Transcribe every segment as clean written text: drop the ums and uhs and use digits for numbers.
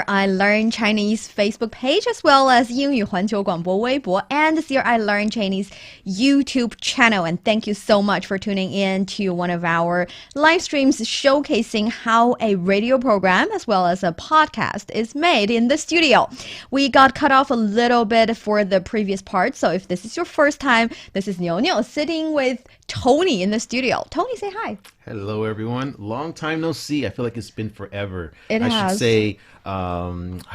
I Learn Chinese Facebook page, as well as 英语环球广播微博 and the I Learn Chinese YouTube channel. And thank you so much for tuning in to one of our live streams showcasing how a radio program as well as a podcast is made in the studio. We got cut off a little bit for the previous part, so if this is your first time, this is Niuniu sitting with Tony in the studio. Tony, say hi. Hello, everyone. Long time no see. I feel like it's been forever. It I has. should say, how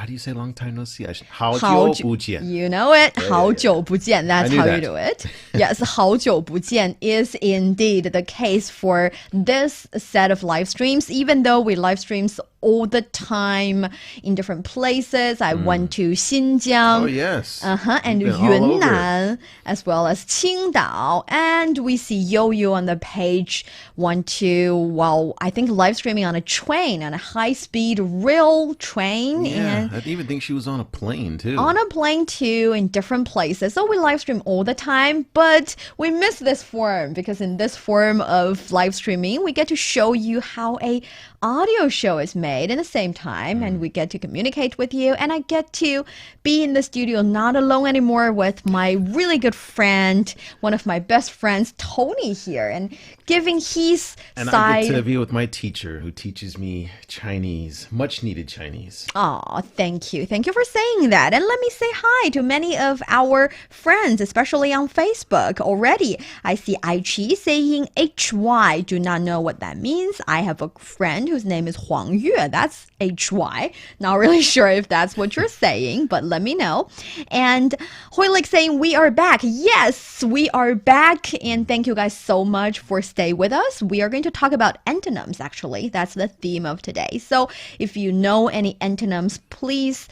do you say long time no see? 好久不见. You know it. 好久不见. That's how you do it. Yes, 好久不见 is indeed the case for this set of live streams, even though we live streams all the time in different places. I went to Xinjiang. Oh, yes. And Yunnan, as well as Qingdao. And we see Yo-Yo on the page. Went to, well, I think live streaming on a train, on a high-speed rail train. Yeah, and I even think she was on a plane, too. on a plane, too, in different places. So we live stream all the time, but we miss this form because in this form of live streaming, we get to show you how a audio show is made in the same time, and we get to communicate with you, and I get to be in the studio not alone anymore with my really good friend, one of my best friends, Tony here, and giving his and side. I get to be with my teacher who teaches me Chinese, much needed Chinese. Oh, thank you. Thank you for saying that. And let me say hi to many of our friends, especially on Facebook already. I see Aichi saying HY. Do not know what that means. I have a friend whose name is Huang Yue. That's HY. Not really sure if that's what you're saying, but let me know. And Hoylik saying we are back. Yes, we are back. And thank you guys so much for staying with us. We are going to talk about antonyms, actually. That's the theme of today. So if you know any antonyms, please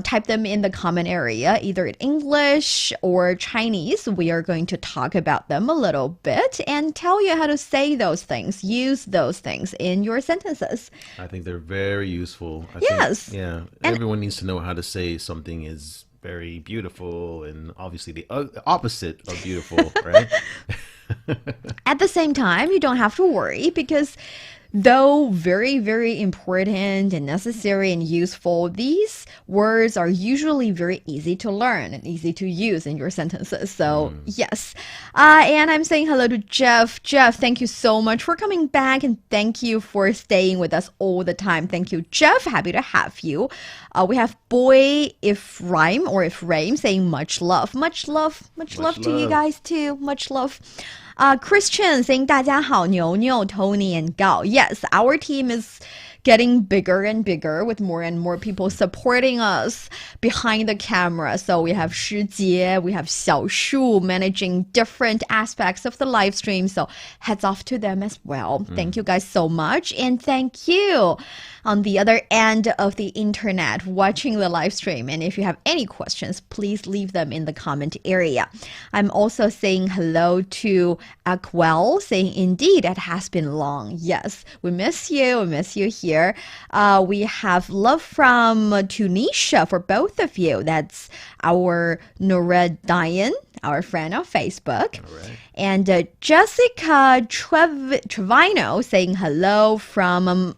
type them in the comment area, either in English or Chinese. We are going to talk about them a little bit and tell you how to say those things, use those things in your sentences. I think they're very useful. Yes. Yeah, everyone needs to know how to say something is very beautiful and obviously the opposite of beautiful, right? At the same time, you don't have to worry because though very, very important and necessary and useful, these words are usually very easy to learn and easy to use in your sentences. So, yes. And I'm saying hello to Jeff. Jeff, thank you so much for coming back and thank you for staying with us all the time. Thank you, Jeff. Happy to have you. We have Boy Ephraim saying much love. Much love to you guys too. Much love. Christian saying 大家好, Niuniu, Tony, and Gao. Yes, our team is getting bigger and bigger with more and more people supporting us behind the camera. So we have Shijie, we have Xiaoshu managing different aspects of the live stream. So heads off to them as well. Thank you guys so much. And thank you on the other end of the internet watching the live stream. And if you have any questions, please leave them in the comment area. I'm also saying hello to Akwel, saying indeed it has been long. Yes, we miss you. We miss you here. We have love from Tunisia for both of you. That's our Nured Diane, our friend on Facebook. Right. And Jessica Trevino saying hello from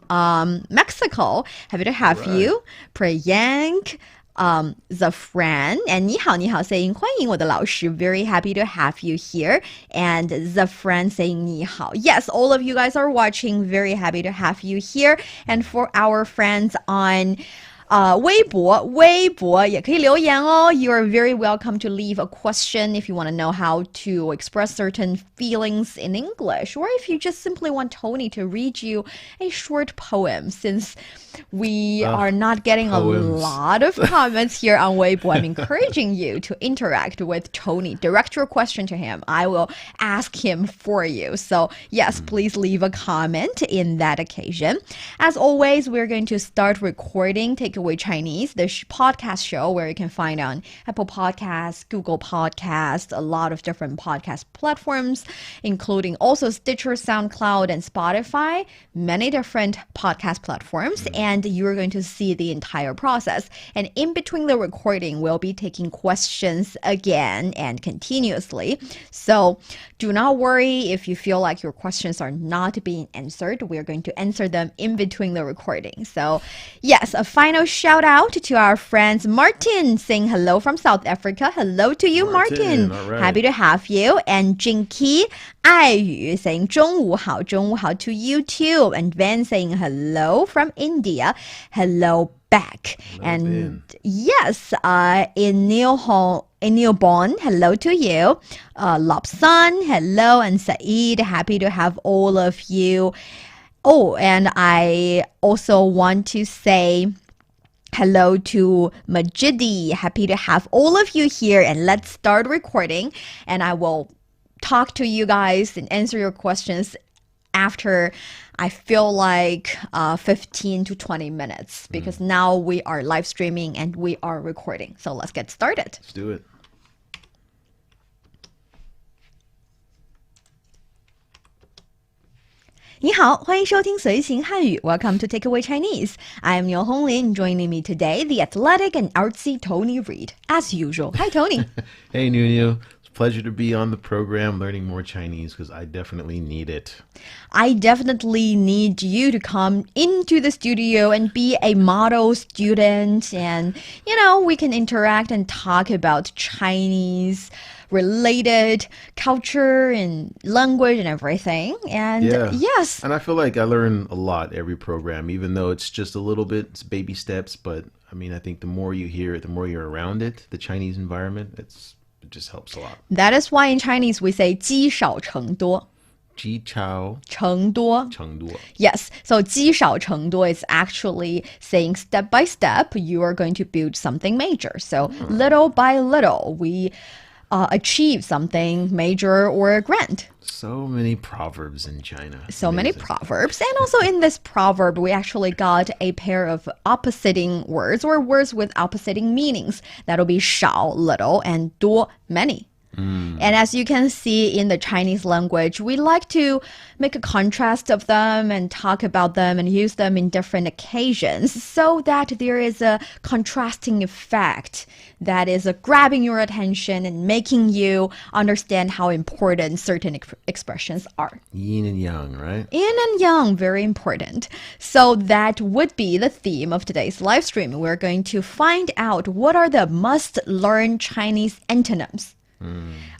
Mexico. Happy to have you. Priyank, Zafran, and 你好, 你好 saying 欢迎我的老师. Very happy to have you here. And Zafran saying 你好. Yes, all of you guys are watching. Very happy to have you here. And for our friends on 微博也可以留言哦. You are very welcome to leave a question if you want to know how to express certain feelings in English, or if you just simply want Tony to read you a short poem, since we are not getting poems. A lot of comments here on Weibo. I'm encouraging you to interact with Tony. Direct your question to him. I will ask him for you. So yes, please leave a comment in that occasion. As always, we're going to start recording Takeaway Chinese, the podcast show where you can find on Apple Podcasts, Google Podcasts, a lot of different podcast platforms, including also Stitcher, SoundCloud, and Spotify, many different podcast platforms. And you're going to see the entire process. And in between the recording, we'll be taking questions again and continuously. So do not worry if you feel like your questions are not being answered. We're going to answer them in between the recording. So yes, a final shout out to our friends Martin saying hello from South Africa. Hello to you, Martin. All right. Happy to have you. And Jinky 爱语 saying 中午好to you too. And Van saying hello from India. Hello back. Hello, and Ben. yes, in Newborn, hello to you. Lobson, hello. And Saeed, happy to have all of you. Oh, and I also want to say hello to Majidi. Happy to have all of you here. And let's start recording. And I will talk to you guys and answer your questions after I feel like 15 to 20 minutes. Because now we are live streaming and we are recording. So let's get started. Let's do it. Ni hao, 欢迎收听随行汉语 Welcome to Takeaway Chinese. I am Niu Honglin. Joining me today, the athletic and artsy Tony Reed. As usual. Hi, Tony. Hey, Niuniu. It's a pleasure to be on the program learning more Chinese because I definitely need it. I definitely need you to come into the studio and be a model student. And, we can interact and talk about Chinese related culture and language and everything. And yes. And I feel like I learn a lot every program, even though it's just a little bit, it's baby steps. But I think the more you hear it, the more you're around it, the Chinese environment, it just helps a lot. That is why in Chinese we say 积少成多. 积少成多. Yes, so 积少成多 is actually saying step by step you are going to build something major. So little by little we achieve something major or grand. So many proverbs in China. So many proverbs. And also in this proverb, we actually got a pair of oppositing words or words with oppositing meanings. That'll be 少, little, and 多, many. And as you can see in the Chinese language, we like to make a contrast of them and talk about them and use them in different occasions so that there is a contrasting effect that is grabbing your attention and making you understand how important certain expressions are. Yin and yang, right? Yin and yang, very important. So that would be the theme of today's live stream. We're going to find out what are the must-learn Chinese antonyms.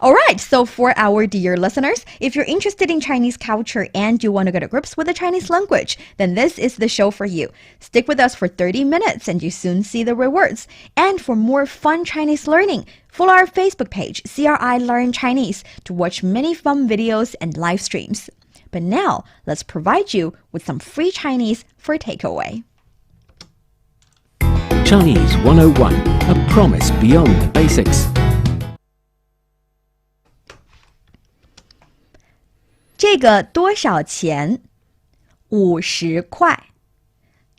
All right, so for our dear listeners, if you're interested in Chinese culture and you want to get to grips with the Chinese language, then this is the show for you. Stick with us for 30 minutes and you soon see the rewards. And for more fun Chinese learning, follow our Facebook page, CRI Learn Chinese, to watch many fun videos and live streams. But now, let's provide you with some free Chinese for takeaway. Chinese 101, a promise beyond the basics. 这个多少钱？50块。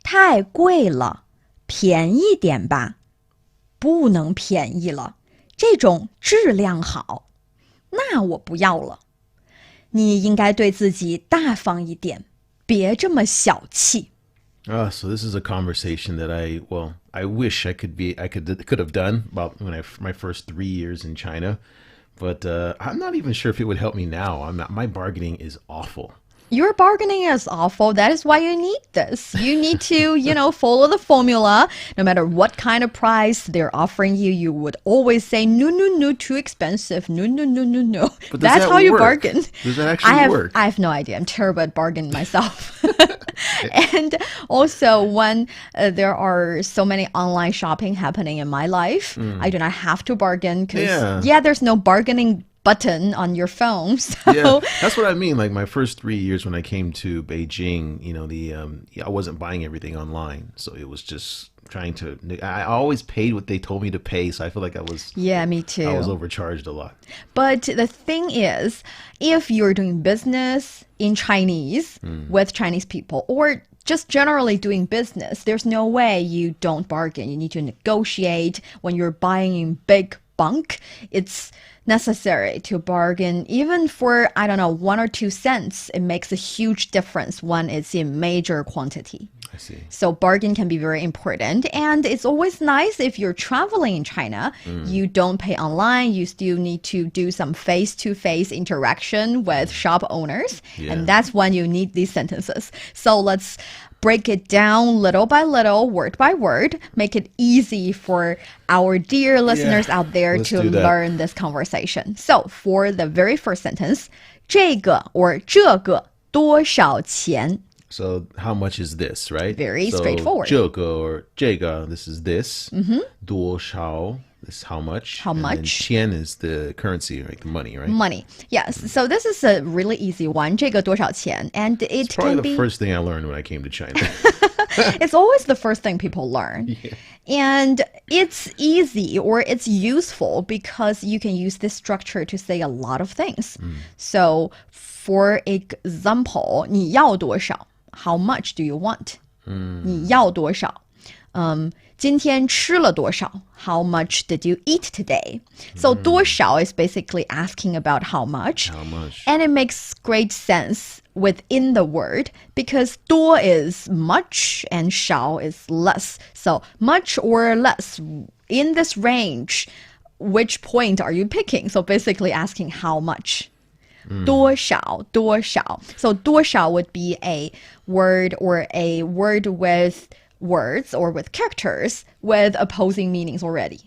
太贵了，便宜点吧。不能便宜了，这种质量好。那我不要了。你应该对自己大方一点，别这么小气。So this is a conversation that I wish I could have done about my first 3 years in China. But I'm not even sure if it would help me now. My bargaining is awful. Your bargaining is awful. That is why you need this. You need to, follow the formula. No matter what kind of price they're offering you, you would always say, no, too expensive. No. But that's how you bargain. Does that actually work? I have no idea. I'm terrible at bargaining myself. And also when there are so many online shopping happening in my life, I do not have to bargain because, there's no bargaining button on your phone. So. Yeah, that's what I mean. Like my first 3 years when I came to Beijing, I wasn't buying everything online. So it was just trying to, I always paid what they told me to pay. So I feel like me too. I was overcharged a lot. But the thing is, if you're doing business in Chinese with Chinese people or just generally doing business, there's no way you don't bargain. You need to negotiate when you're buying in big bulk. It's necessary to bargain even for, 1 or 2 cents. It makes a huge difference when it's in major quantity. I see. So bargain can be very important. And it's always nice if you're traveling in China, you don't pay online. You still need to do some face-to-face interaction with shop owners. Yeah. And that's when you need these sentences. So let's break it down little by little, word by word, make it easy for our dear listeners out there let's to do that. learn this conversation. So for the very first sentence, 这个 or 这个多少钱? So how much is this, right? Very so, straightforward. 这个 or 这个, this is this. 多少 this is how much. How and much? then 钱 is the currency, like the money, right? Money. Yes. So this is a really easy one. 这个多少钱? And it It's probably can the be first thing I learned when I came to China. it's always the first thing people learn. And it's easy or it's useful because you can use this structure to say a lot of things. So, for example, 你要多少? How much do you want? 你要多少? 今天吃了多少? How much did you eat today? So 多少 is basically asking about how much. How much? And it makes great sense within the word because 多 is much and 少 is less. So much or less in this range, which point are you picking? So basically asking how much. 多少, 多少. So 多少 would be a word or a word with words or with characters with opposing meanings already.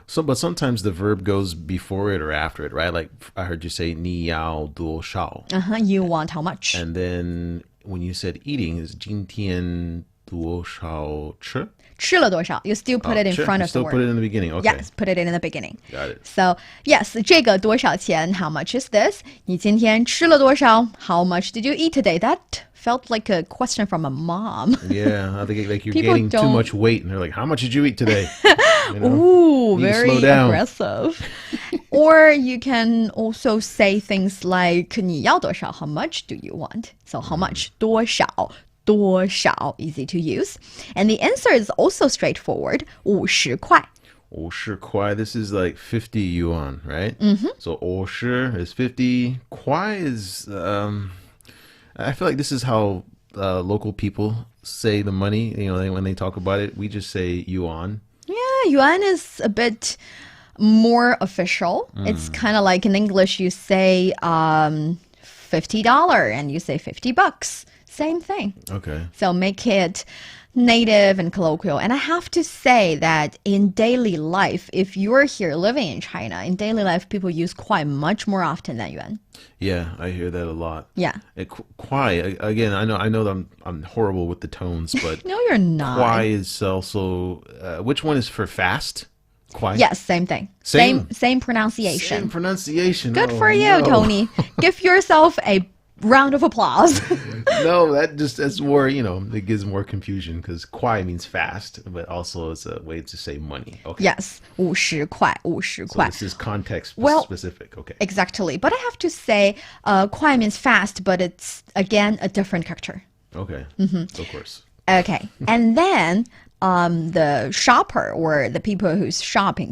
So, but sometimes the verb goes before it or after it, right? Like I heard you say 你要多少. You want how much? And then when you said eating, is 今天多少吃?吃了多少? You still put it in Sure, front you of the still word. put it in the beginning. Okay. Yes, put it in the beginning. Got it. So, yes, 这个多少钱? How much is this? 你今天吃了多少? How much did you eat today? That felt like a question from a mom. Yeah, I think like you're People gaining too don't- much weight, and they're like, "How much did you eat today?" You know? Ooh, You need to very slow down. aggressive. Or you can also say things like 你要多少? How much do you want? So how much? 多少? 多少? Easy to use. And the answer is also straightforward. 50块. 50块, this is like 50 yuan, right? So 50 is 50. Kwai is, I feel like this is how local people say the money. You know, when they talk about it, we just say yuan. Yeah, yuan is a bit more official. It's kind of like in English, you say $50 and you say $50. Same thing. Okay. So make it native and colloquial. And I have to say that in daily life, if you're here living in China, in daily life, people use kwai much more often than yuan. Yeah, I hear that a lot. Yeah. Kwai, again, I know that I'm horrible with the tones, but No, you're not. kwai is also, which one is for fast? Kwai? Yes, same thing. Same. Same pronunciation. Same pronunciation. Good Oh, for you, no. Tony. Give yourself a round of applause. No, that's more, it gives more confusion because kwai means fast, but also it's a way to say money. Okay. Yes, 50块, 50 So块. this is context Well- specific. Okay. Exactly. But I have to say, kwai means fast, but it's, again, a different character. Okay. Of course. Okay. And then the shopper or the people who's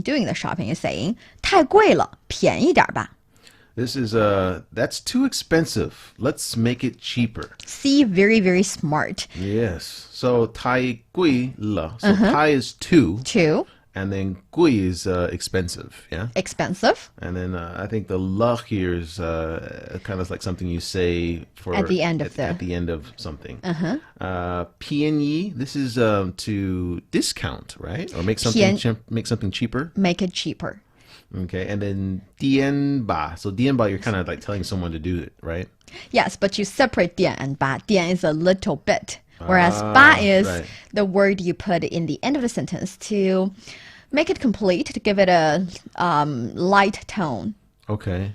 doing the shopping is saying, 太贵了,便宜点吧. This is that's too expensive. Let's make it cheaper. See, very, very smart. Yes. So 太贵了. So 太 is two, 2, and then 贵 is expensive. Yeah. expensive. And then I think the la here is kind of like something you say for At the end of at the end of something. PNE, this is to discount, right? Or make something make something cheaper. Make it cheaper. Okay, and then 点吧. So 点吧, you're kind of like telling someone to do it, right? Yes, but you separate 点 and 吧. 点 is a little bit, whereas 吧 is right. the word you put in the end of the sentence to make it complete, to give it a light tone. Okay.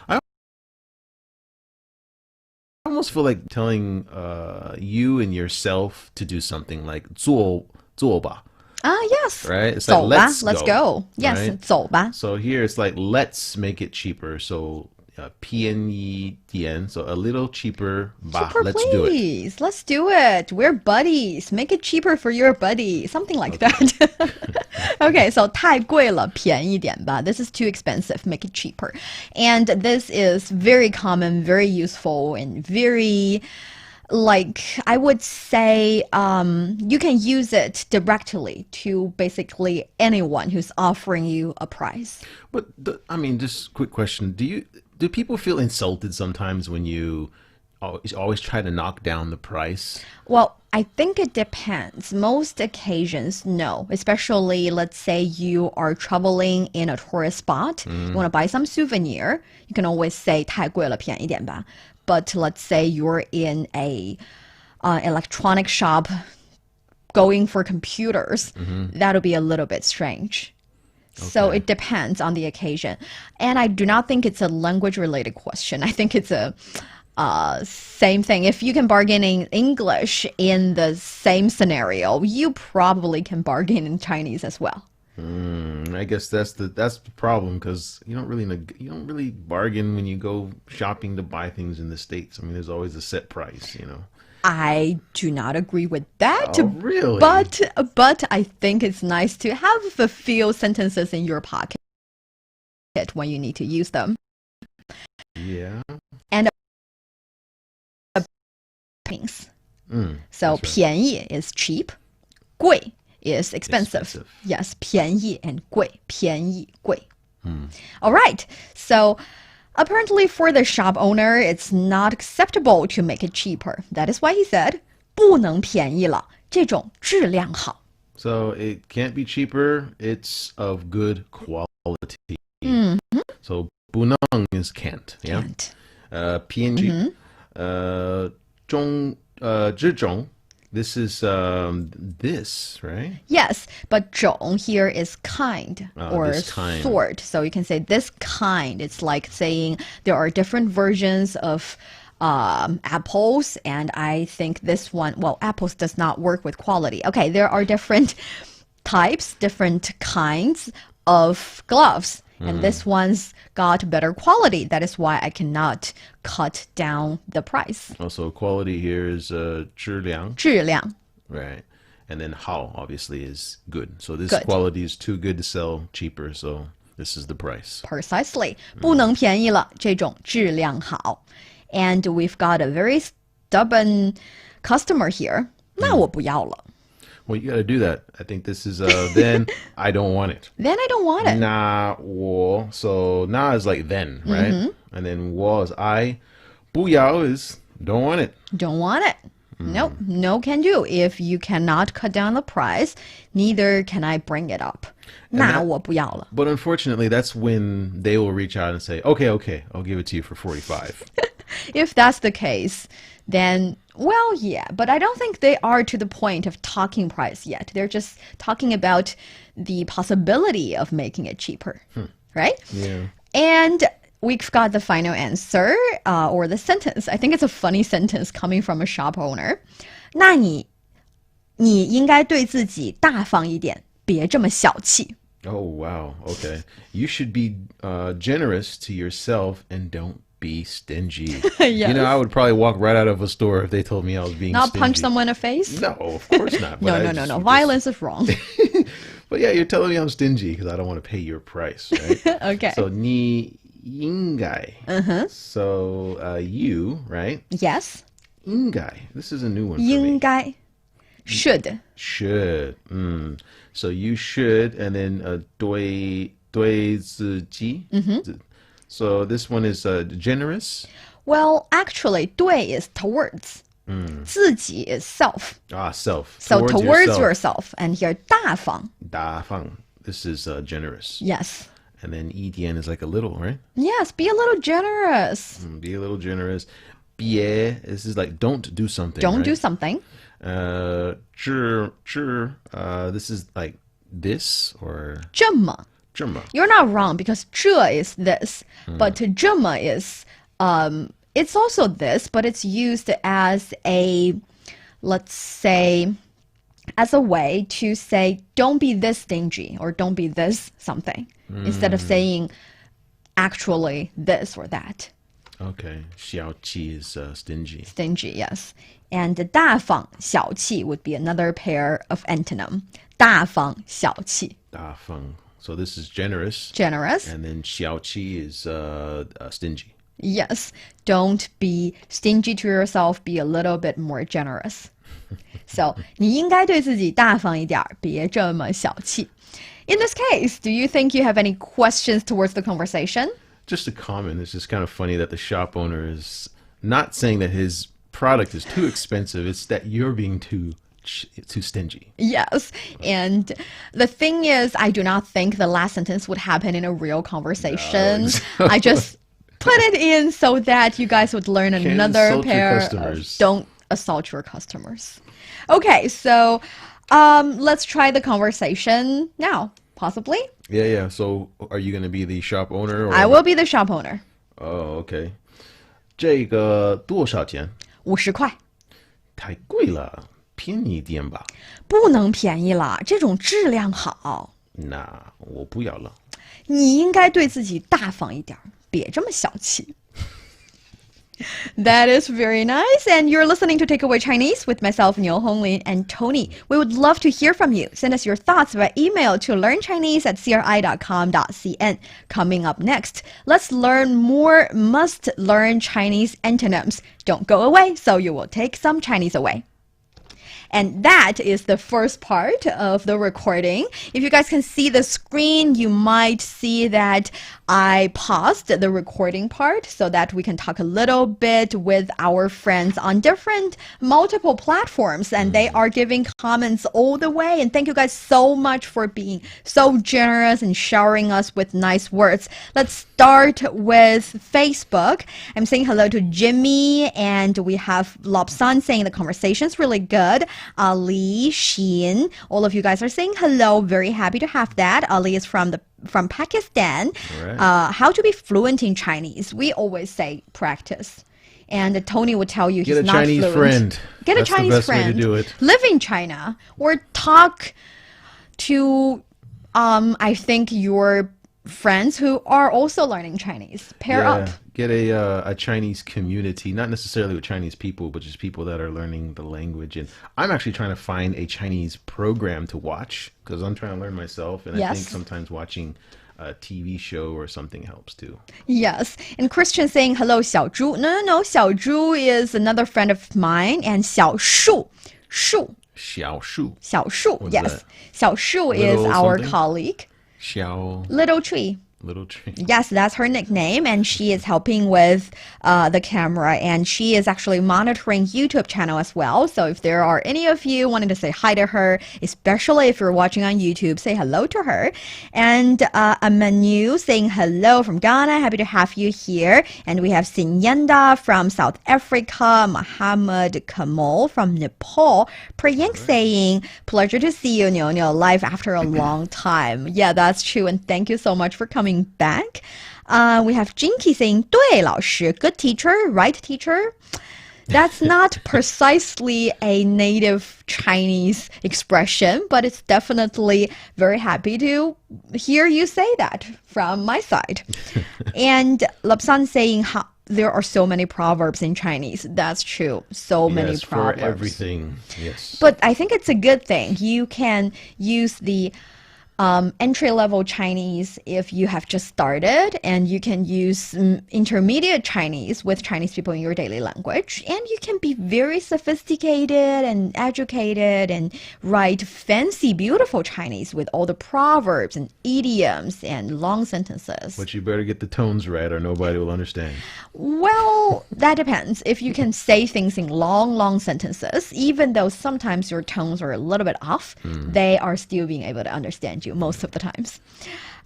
I almost feel like telling you and yourself to do something like 做吧. Yes. Right? It's 走 like, 吧, let's let's go, go. Yes, right? 走吧. So here it's like, let's make it cheaper. So PNE DN, so a little cheaper. Bah, Cheaper, let's do it. please. Let's do it. We're buddies. Make it cheaper for your buddy. Something like that. Okay, so 太贵了,便宜点吧. This is too expensive. Make it cheaper. And this is very common, very useful, and very, like, I would say you can use it directly to basically anyone who's offering you a prize. But I mean, just quick question: do people feel insulted sometimes when you always try to knock down the price? Well, I think it depends. Most occasions, no. Especially, let's say you are traveling in a tourist spot, you want to buy some souvenir, you can always say 太贵了，便宜点吧. But let's say you're in a electronic shop going for computers, that'll be a little bit strange. So it depends on the occasion. And I do not think it's a language-related question. I think it's a same thing. If you can bargain in English in the same scenario, you probably can bargain in Chinese as well. I guess that's the problem, because you don't really bargain when you go shopping to buy things in the States. I mean, there's always a set price, I do not agree with that. Oh, really? But I think it's nice to have a few sentences in your pocket when you need to use them. Yeah. And things. So 便宜 is cheap, 贵 is expensive. Yes, 便宜 and 贵，便宜贵。All right. So apparently for the shop owner, it's not acceptable to make it cheaper. That is why he said 不能便宜了，这种质量好。So it can't be cheaper. It's of good quality. So 不能 is can't. Yeah. Can't. 便宜 这种 this is this, right? Yes, but 种 here is kind or this kind. sort. So you can say this kind. It's like saying there are different versions of apples, and I think this one, well, apples does not work with quality. Okay, there are different types, different kinds of gloves. And this one's got better quality. That is why I cannot cut down the price. Also, quality here is 质量. 质量. Right. And then 好 obviously is good. So this Good. quality is too good to sell cheaper. So this is the price. Precisely. 不能便宜了，这种质量好. And we've got a very stubborn customer here. 那我不要了. Well, you got to do that. I think this is then I don't want it. Then I don't want it. 那我 so na is like then, right? And then 我 is I. 不要 is don't want it. Don't want it. Nope, no can do. If you cannot cut down the price, neither can I bring it up. 那我不要了. But unfortunately, that's when they will reach out and say, okay, I'll give it to you for 45. If that's the case, then, well, yeah. But I don't think they are to the point of talking price yet. They're just talking about the possibility of making it cheaper, right? Yeah. And we've got the final answer, or the sentence. I think it's a funny sentence coming from a shop owner. 那你应该对自己大方一点，别这么小气。 Oh, wow. Okay. You should be generous to yourself and don't be stingy. Yes. I would probably walk right out of a store if they told me I was being Not stingy. punch someone in the face? No, of course not. No. Violence is wrong. But yeah, you're telling me I'm stingy because I don't want to pay your price, right? Okay. So 你应该. So you, right? Yes. 应该. This is a new one for me. 应该 should. Should. So you should, and then 对自己. So this one is generous. Well, actually, 对 is towards. 自己 is self. Self. So towards yourself. And here 大方. 大方. This is generous. Yes. And then 一点 is like a little, right? Yes, be a little generous. Be a little generous. 别, this is like don't do something. Don't right? do something. 知, this is like this or 这么. 这么. You're not wrong because 这 is this, but 这么 is it's also this, but it's used as a, let's say, as a way to say don't be this stingy or don't be this something instead of saying actually this or that. Okay, 小气 is stingy. Stingy, yes. And 大方小气 would be another pair of antonym. 大方小气. 大方. So this is generous. Generous. And then 小气 is stingy. Yes. Don't be stingy to yourself. Be a little bit more generous. So, 你应该对自己大方一点，别这么小气. In this case, do you think you have any questions towards the conversation? Just a comment. It's just kind of funny that the shop owner is Not saying that his product is too expensive. It's that you're being too stingy. Yes. And the thing is, I do not think the last sentence would happen in a real conversation. No, I just put it in so that you guys would learn another insult your pair of customers. don't assault your customers. Okay, so let's try the conversation now, possibly. Yeah. So, are you going to be the shop owner? Or... I will be the shop owner. Oh, okay. 这个多少钱？ 50块。太贵了，便宜点吧。不能便宜了，这种质量好。那我不要了。你应该对自己大方一点，别这么小气。That is very nice. And you're listening to Takeaway Chinese with myself, Niu Honglin, and Tony. We would love to hear from you. Send us your thoughts by email to learnchinese@cri.com.cn. Coming up next, let's learn more must-learn Chinese antonyms. Don't go away, so you will take some Chinese away. And that is the first part of the recording. If you guys can see the screen, you might see that I paused the recording part so that we can talk a little bit with our friends on multiple platforms. And they are giving comments all the way. And thank you guys so much for being so generous and showering us with nice words. Let's start with Facebook. I'm saying hello to Jimmy, and we have Lobsan saying the conversation's really good. Ali, Sheen, all of you guys are saying hello. Very happy to have that. Ali is from Pakistan. Right. How to be fluent in Chinese? We always say practice. And Tony would tell you he's not fluent. Get a Chinese friend. Get That's a Chinese the best friend. way to do it. Live in China or talk to, I think, your friends who are also learning Chinese. Pair up. Get a Chinese community, not necessarily with Chinese people, but just people that are learning the language. And I'm actually trying to find a Chinese program to watch because I'm trying to learn myself. And I think sometimes watching a TV show or something helps too. Yes. And Christian saying, hello, Xiao Zhu. No. Xiao Zhu is another friend of mine. And Xiao Shu. Xiao Shu. Xiao Shu, yes. That? Xiao Shu is our something? colleague. Xiao. Little tree. Little tree. Yes, that's her nickname, and she is helping with the camera, and she is actually monitoring YouTube channel as well. So if there are any of you wanting to say hi to her, especially if you're watching on YouTube, say hello to her. And Amanu saying hello from Ghana, happy to have you here. And we have Sinyanda from South Africa, Muhammad Kamal from Nepal, Priyank saying, pleasure to see you, Niuniu, live after a long time. Yeah, that's true, and thank you so much for coming back. We have Jinky saying, 对老师, good teacher, right teacher. That's not precisely a native Chinese expression, but it's definitely very happy to hear you say that from my side. And Lapsan saying, there are so many proverbs in Chinese. That's true. So many proverbs. For everything. Yes. But I think it's a good thing. You can use the entry-level Chinese if you have just started, and you can use intermediate Chinese with Chinese people in your daily language, and you can be very sophisticated and educated and write fancy, beautiful Chinese with all the proverbs and idioms and long sentences. But you better get the tones right or nobody will understand. Well, that depends. If you can say things in long sentences, even though sometimes your tones are a little bit off, they are still being able to understand you most of the times.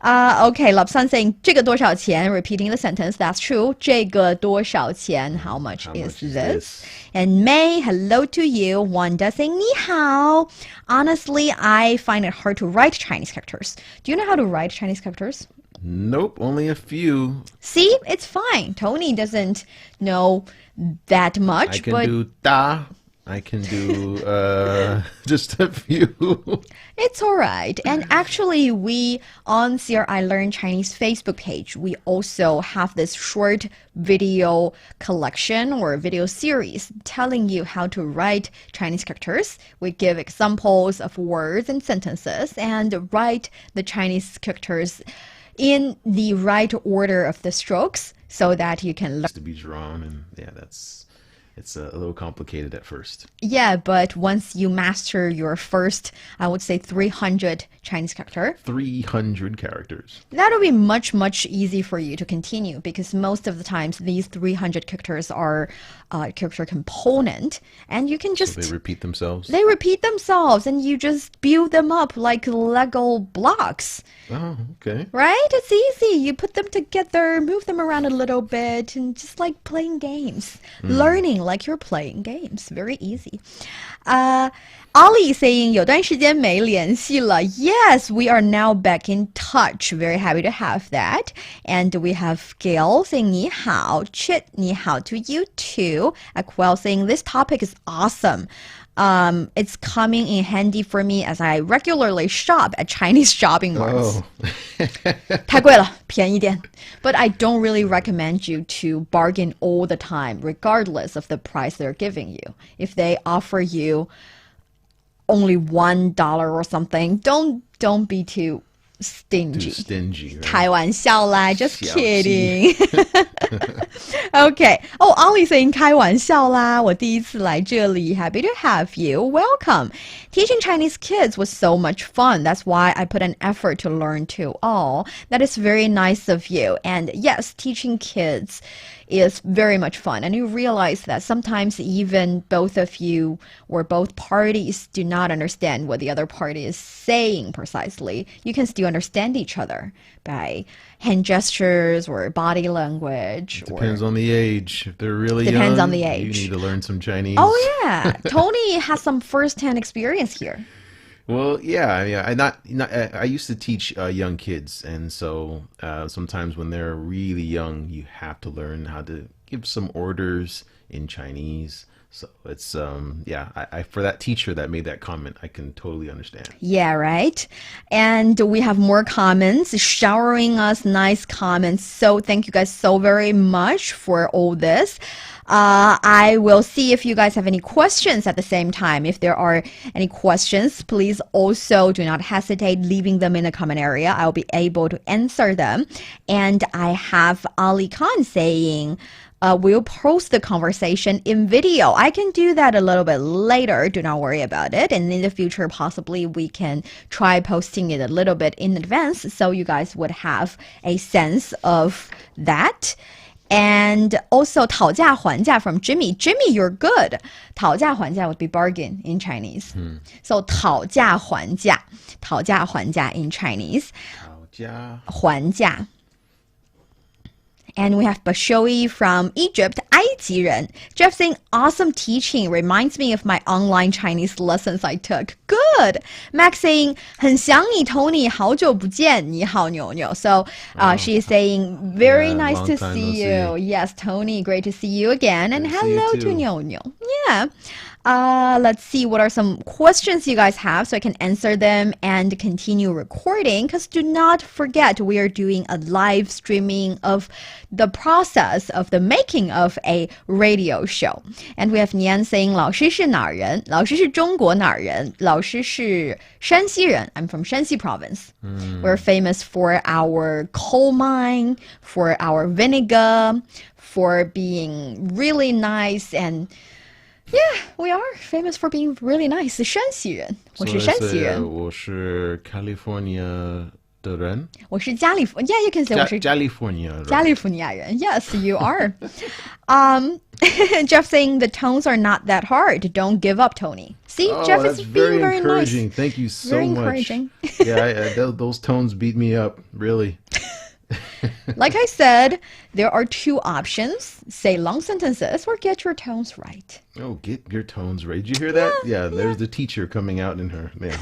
Okay, Lapsan saying 这个多少钱? Repeating the sentence, that's true. 这个多少钱? How much is this? And May, hello to you. Wanda saying 你好. Honestly, I find it hard to write Chinese characters. Do you know how to write Chinese characters? Nope, only a few. See, it's fine. Tony doesn't know that much. I can do da. I can do just a few. It's all right. And actually, we on CRI Learn Chinese Facebook page, we also have this short video collection or video series telling you how to write Chinese characters. We give examples of words and sentences and write the Chinese characters in the right order of the strokes so that you can learn. To be drawn, and yeah, It's a little complicated at first. Yeah, but once you master your first, I would say 300 Chinese character, 300 characters. that'll be much, much easy for you to continue because most of the times these 300 characters are character component and you can just... They repeat themselves? They repeat themselves and you just build them up like Lego blocks. Oh, okay. Right? It's easy. You put them together, move them around a little bit, and just like playing games. Learning like you're playing games. Very easy. Ollie saying 有段时间没联系了. Yes, we are now back in touch. Very happy to have that. And we have Gail saying 你好, Chit 你好 to you too. Aquel saying this topic is awesome. It's coming in handy for me as I regularly shop at Chinese shopping malls. Oh. 太贵了，便宜点. But I don't really recommend you to bargain all the time, regardless of the price they're giving you. If they offer you only $1 or something, don't be too stingy. Too stingy, right? 开玩笑啦, just 小气 kidding. Okay. Oh, Ollie saying 开玩笑啦, 我第一次来这里, happy to have you. Welcome. Teaching Chinese kids was so much fun. That's why I put an effort to learn too. Oh, that is very nice of you. And yes, teaching kids is very much fun. And you realize that sometimes even both of you or both parties do not understand what the other party is saying precisely. You can still understand each other by hand gestures or body language. Depends on the age. If they're really Depends young, on the age. you need to learn some Chinese. Oh yeah, Tony has some first-hand experience here. Well, yeah. I used to teach young kids, and so sometimes when they're really young, you have to learn how to give some orders in Chinese. So it's I for that teacher that made that comment, I can totally understand. Yeah, right. And we have more comments showering us nice comments. So thank you guys so very much for all this. I will see if you guys have any questions at the same time. If there are any questions, please also do not hesitate leaving them in the comment area. I'll be able to answer them. And I have Ali Khan saying, we'll post the conversation in video. I can do that a little bit later. Do not worry about it. And in the future, possibly we can try posting it a little bit in advance so you guys would have a sense of that. And also 讨价还价 from Jimmy. Jimmy, you're good. 讨价还价 would be bargain in Chinese. So 讨价还价in Chinese. 讨价还价. And we have Bashoyi from Egypt, 埃及人. Jeff saying, awesome teaching. Reminds me of my online Chinese lessons I took. Good. Max saying, 很想你 Tony, 好久不见. 你好 Niuniu. So she is saying, very nice to see you. Yes, Tony, great to see you again. And hello to Niuniu. Yeah. Let's see what are some questions you guys have so I can answer them and continue recording. Because do not forget, we are doing a live streaming of the process of the making of a radio show. And we have Nian saying, 老师是哪儿人? 老师是中国哪儿人? 老师是山西人. I'm from Shanxi province. We're famous for our coal mine, for our vinegar, for being really nice and... Yeah, we are famous for being really nice. 山西人，我是山西人。我是 California 的人。我是加利福 Yeah, you can say 我是 California 人。加利福尼亚人。Yes, you are. Jeff saying the tones are not that hard. Don't give up, Tony. See, Jeff is being very encouraging. nice. Thank you so very much. Encouraging. Yeah, those tones beat me up, really. Like I said, there are two options. Say long sentences or get your tones right. Oh, get your tones right. Did you hear that? Yeah, there's the teacher coming out in her. Yeah.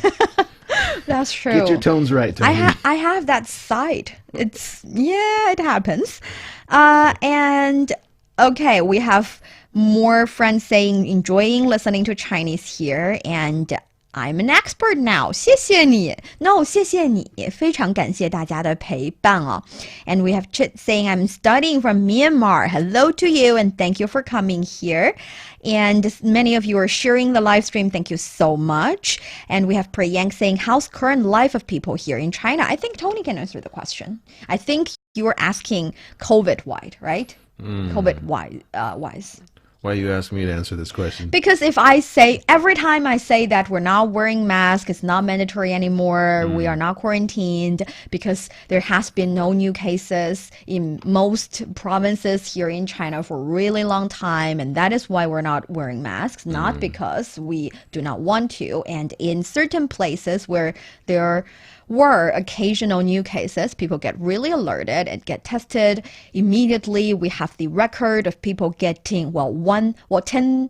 That's true. Get your tones right, Tony. I have that side. It happens. And okay, we have more friends saying enjoying listening to Chinese here, and I'm an expert now. 谢谢你. No, 谢谢你. 非常感谢大家的陪伴哦. And we have Chit saying, I'm studying from Myanmar. Hello to you and thank you for coming here. And many of you are sharing the live stream. Thank you so much. And we have Priyank saying, how's current life of people here in China? I think Tony can answer the question. I think you were asking COVID-wide, right? COVID-wise. Why you ask me to answer this question? Because if I say, every time I say that we're not wearing masks, it's not mandatory anymore, we are not quarantined, because there has been no new cases in most provinces here in China for a really long time, and that is why we're not wearing masks, not because we do not want to. And in certain places where there were occasional new cases, people get really alerted and get tested immediately. We have the record of people getting, 10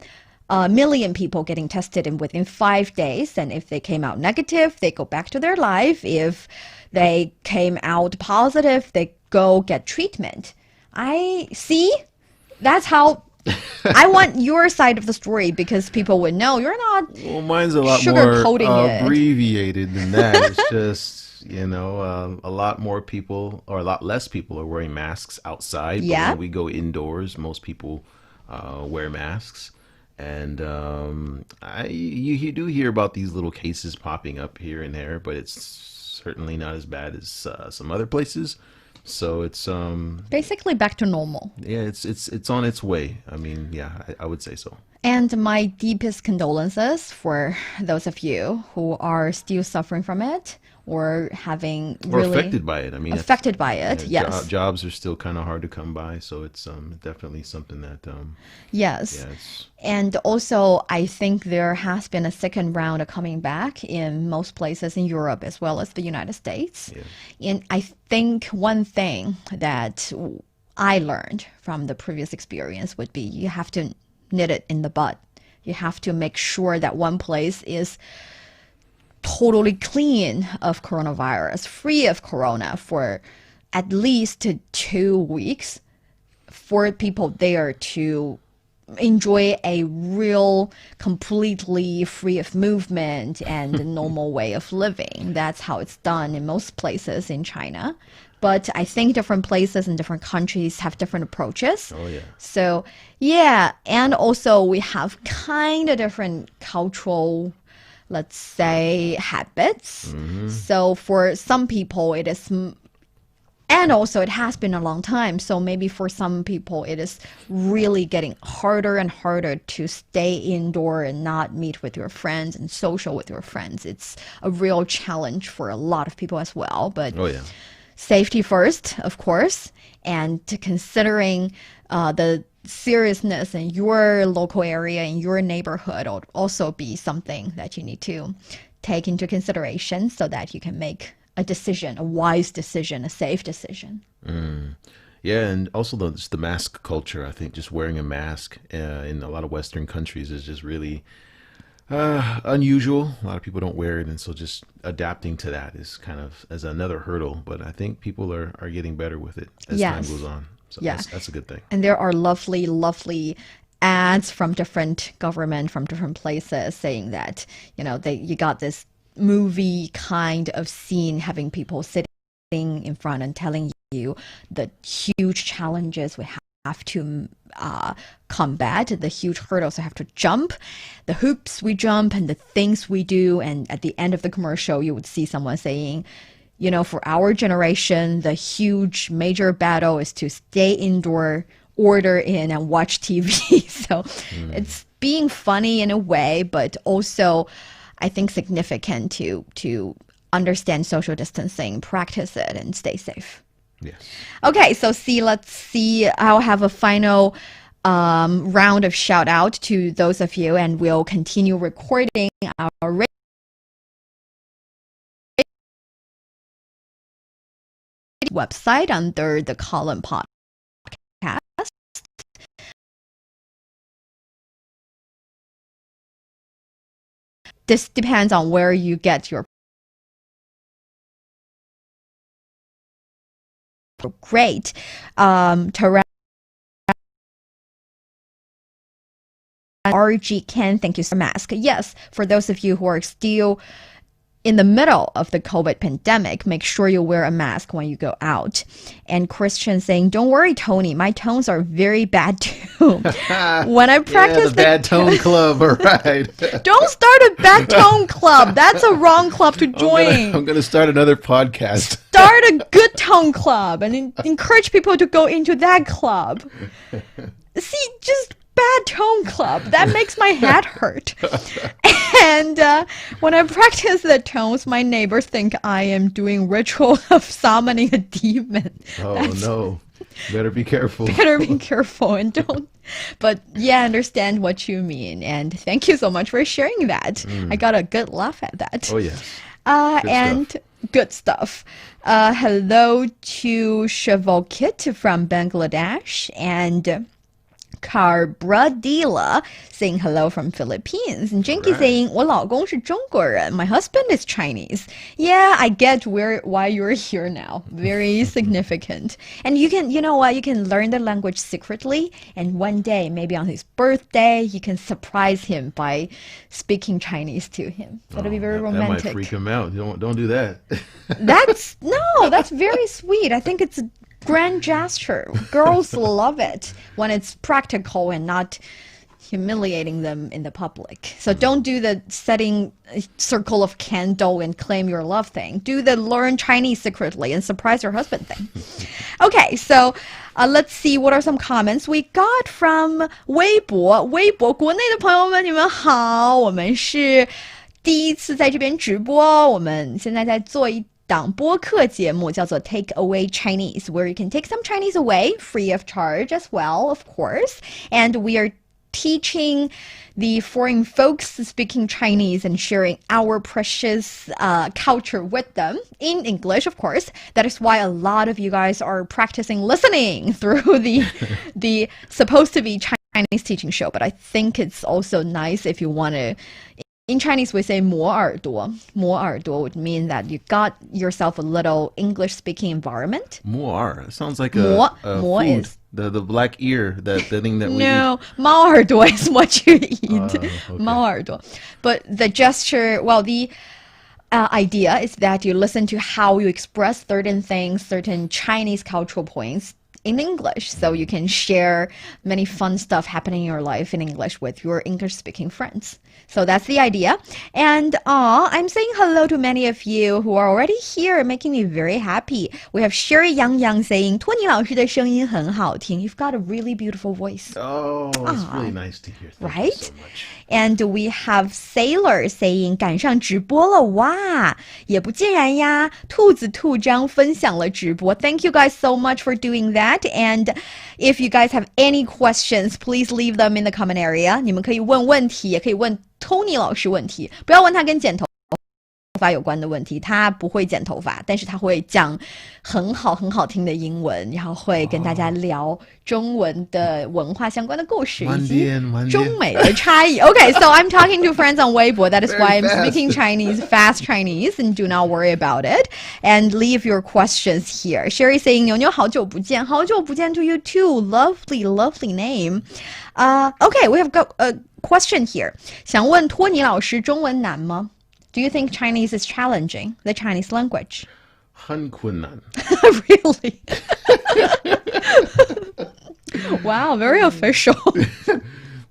million people getting tested in within 5 days. And if they came out negative, they go back to their life. If they came out positive, they go get treatment. I see. That's how I want your side of the story, because people would know you're not. Well, mine's a lot more sugarcoating it. abbreviated than that. It's just, a lot more people, or a lot less people, are wearing masks outside. But Yeah. when we go indoors, most people wear masks. And you do hear about these little cases popping up here and there, but it's certainly not as bad as some other places. So it's Basically back to normal. yeah, it's on its way. I mean, yeah, I would say so. And my deepest condolences for those of you who are still suffering from it, or having Or really affected by it. I mean, affected by it. yeah, Yes. jobs are still kind of hard to come by, so it's definitely something that Yes. yeah, it's And also, I think there has been a second round of coming back in most places in Europe as well as the United States. And I think one thing that I learned from the previous experience would be you have to nip it in the bud. You have to make sure that one place is totally clean of coronavirus, free of corona for at least 2 weeks, for people there to enjoy a real, completely free of movement and normal way of living. That's how it's done in most places in China. But I think different places and different countries have different approaches. oh yeah. So, yeah. And also, we have kind of different cultural, let's say, habits. So, for some people, it is. And also, it has been a long time. So maybe for some people, it is really getting harder and harder to stay indoor and not meet with your friends and social with your friends. It's a real challenge for a lot of people as well. But Oh yeah. safety first, of course, and considering the seriousness in your local area, in your neighborhood, will also be something that you need to take into consideration so that you can make a decision, a wise decision, a safe decision. Yeah, and also the mask culture. I think just wearing a mask in a lot of Western countries is just really unusual. A lot of people don't wear it, and so just adapting to that is kind of as another hurdle. But I think people are getting better with it as time Yes. goes on. So Yeah. that's a good thing. And there are lovely, lovely ads from different government, from different places saying that, you got this movie kind of scene, having people sitting in front and telling you the huge challenges we have to combat, the huge hurdles we have to jump, the hoops we jump, and the things we do. And at the end of the commercial, you would see someone saying, for our generation, the huge major battle is to stay indoor, order in, and watch TV. So it's being funny in a way, but also I think significant to understand social distancing, practice it, and stay safe. Yes. Okay, so let's see. I'll have a final round of shout out to those of you, and we'll continue recording our website under the column podcast. This depends on where you get your great. RG Ken, thank you so much. Mask. Yes, for those of you who are still in the middle of the COVID pandemic, make sure you wear a mask when you go out. And Christian saying, don't worry, Tony, my tones are very bad too. When I practice the bad tone club, all right. Don't start a bad tone club. That's a wrong club to join. I'm gonna start another podcast. Start a good tone club and encourage people to go into that club. See, just bad tone club. That makes my head hurt. And when I practice the tones, my neighbors think I am doing ritual of summoning a demon. Oh, no. Better be careful. Better be careful and don't. But yeah, I understand what you mean. And thank you so much for sharing that. I got a good laugh at that. Oh, yes. Good stuff. Hello to Shavokit from Bangladesh and Carbradila saying hello from Philippines. And Jinky saying, 我老公是中国人. My husband is Chinese. Yeah, I get why you're here now. Very significant. And you know what? You can learn the language secretly. And one day, maybe on his birthday, you can surprise him by speaking Chinese to him. That'll be very romantic. That might freak him out. Don't do that. That's very sweet. I think it's a grand gesture. Girls love it when it's practical and not humiliating them in the public. So don't do the setting a circle of candle and claim your love thing. Do the learn Chinese secretly and surprise your husband thing. Okay, so let's see what are some comments we got from 微博国内的朋友们，你们好，我们是第一次在这边直播，我们现在在做一档播客节目叫做 Take Away Chinese, where you can take some Chinese away free of charge as well, of course. And we are teaching the foreign folks speaking Chinese and sharing our precious culture with them in English, of course. That is why a lot of you guys are practicing listening through the supposed to be Chinese teaching show. But I think it's also nice if you want to. In Chinese, we say 磨耳朵. 磨耳朵 would mean that you got yourself a little English-speaking environment. 磨耳 sounds like a food. Is the black ear, the thing that we no, 猫耳朵 is what you eat. Okay. 猫耳朵. But the gesture, well, the idea is that you listen to how you express certain things, certain Chinese cultural points in English, so you can share many fun stuff happening in your life in English with your English-speaking friends. So that's the idea. And I'm saying hello to many of you who are already here, making me very happy. We have Sherry Yang saying, 托尼老师的声音很好听. You've got a really beautiful voice. Oh, it's really nice to hear. Thank right? you so much. And we have Sailor saying 赶上直播了哇也不尽然呀兔子兔张分享了直播 Thank you guys so much for doing that and if you guys have any questions please leave them in the comment area 你们可以问问题也可以问 Tony 老师问题不要问他跟剪头发有关的问题他不会剪头发但是他会讲很好听的英文然后会跟大家聊中文的文化相关的故事以及中美的差异 Okay, so I'm talking to friends on Weibo. That is why I'm speaking Chinese, fast Chinese, and do not worry about it. And leave your questions here. Sherry saying, 牛牛好久不见 to you too. Lovely name. Okay, we have got a question here. 想问托尼老师中文难吗 Do you think Chinese is challenging, the Chinese language? 很困难 Really? Wow, very official.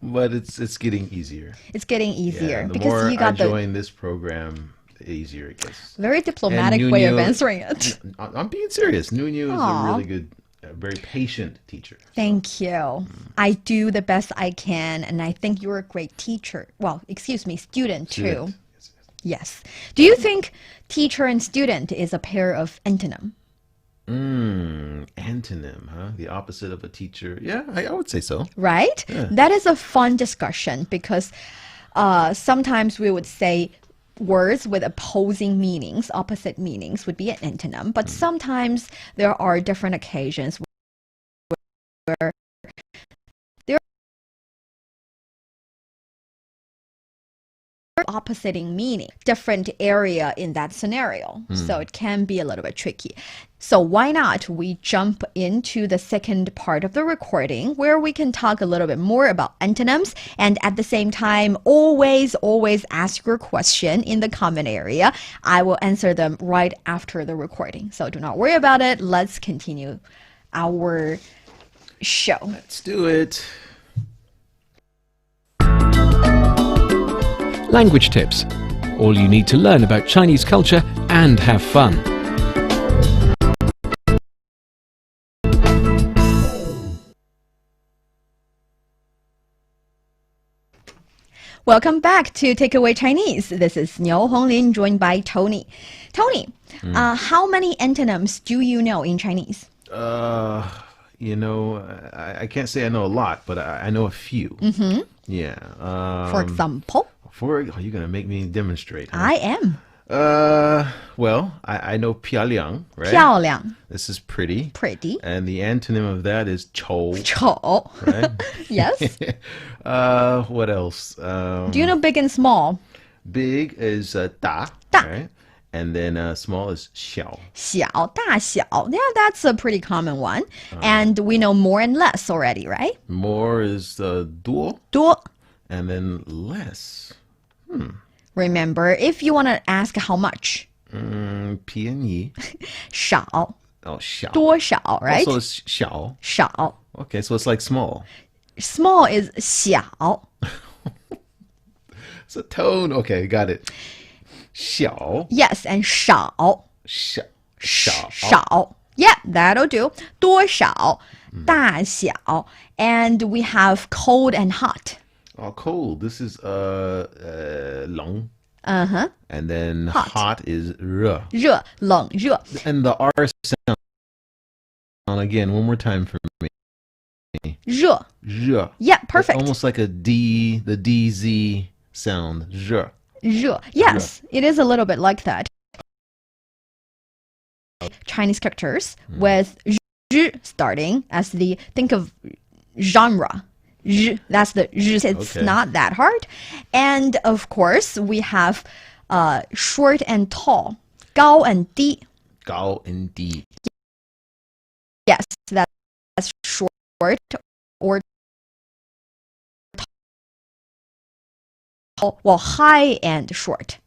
But it's getting easier. It's getting easier. Yeah, the because more you got I join this program, the easier it gets. Very diplomatic way of answering it. I'm being serious. Niuniu is a really good, very patient teacher. Thank you. I do the best I can, and I think you're a great teacher. Well, excuse me, student too. Yes. Do you think teacher and student is a pair of antonym? Antonym, huh? The opposite of a teacher. Yeah, I would say so. Right? Yeah. That is a fun discussion because sometimes we would say words with opposing meanings, opposite meanings would be an antonym. But sometimes there are different occasions where there are oppositing meaning, different area in that scenario. So it can be a little bit tricky. So why not we jump into the second part of the recording where we can talk a little bit more about antonyms and at the same time always ask your question in the comment area. I will answer them right after the recording. So do not worry about it. Let's continue our show. Let's do it. Language tips. All you need to learn about Chinese culture and have fun. Welcome back to Takeaway Chinese. This is Niu Honglin, joined by Tony. Tony, how many antonyms do you know in Chinese? You know, I can't say I know a lot, but I know a few. Mm-hmm. Yeah. For example? You're going to make me demonstrate. Huh? I am. Well, I know 漂亮, right? 漂亮. This is pretty. Pretty. And the antonym of that is 丑. 丑. Right? Yes. What else? Do you know big and small? Big is 大, 大. right? And then small is 小. 小,大小. Yeah, that's a pretty common one. And we know more and less already, right? More is 多. 多. And then less. Remember, if you want to ask how much, 便宜. 少. Oh, 小. 多少, right? Also, it's 小. 少. Okay, so it's like small. Small is 小. It's a tone. Okay, got it. 小. Yes, and 少. 小. 少. Yeah, that'll do. 多少, 大小. And we have cold and hot. Oh, cold. This is 冷. Uh-huh. And then hot is 热. 热, 冷, 热. And the R sound again one more time for me. 热. 热. Yeah, perfect. It's almost like a D, the DZ sound. 热. 热. Yes, it is a little bit like that. Chinese characters with 日 starting as the, think of genre. 日, that's the 日. It's not that hard. And of course, we have short and tall. 高 and 低. 高 and 低. Yes, that's short or tall. Well, high and short.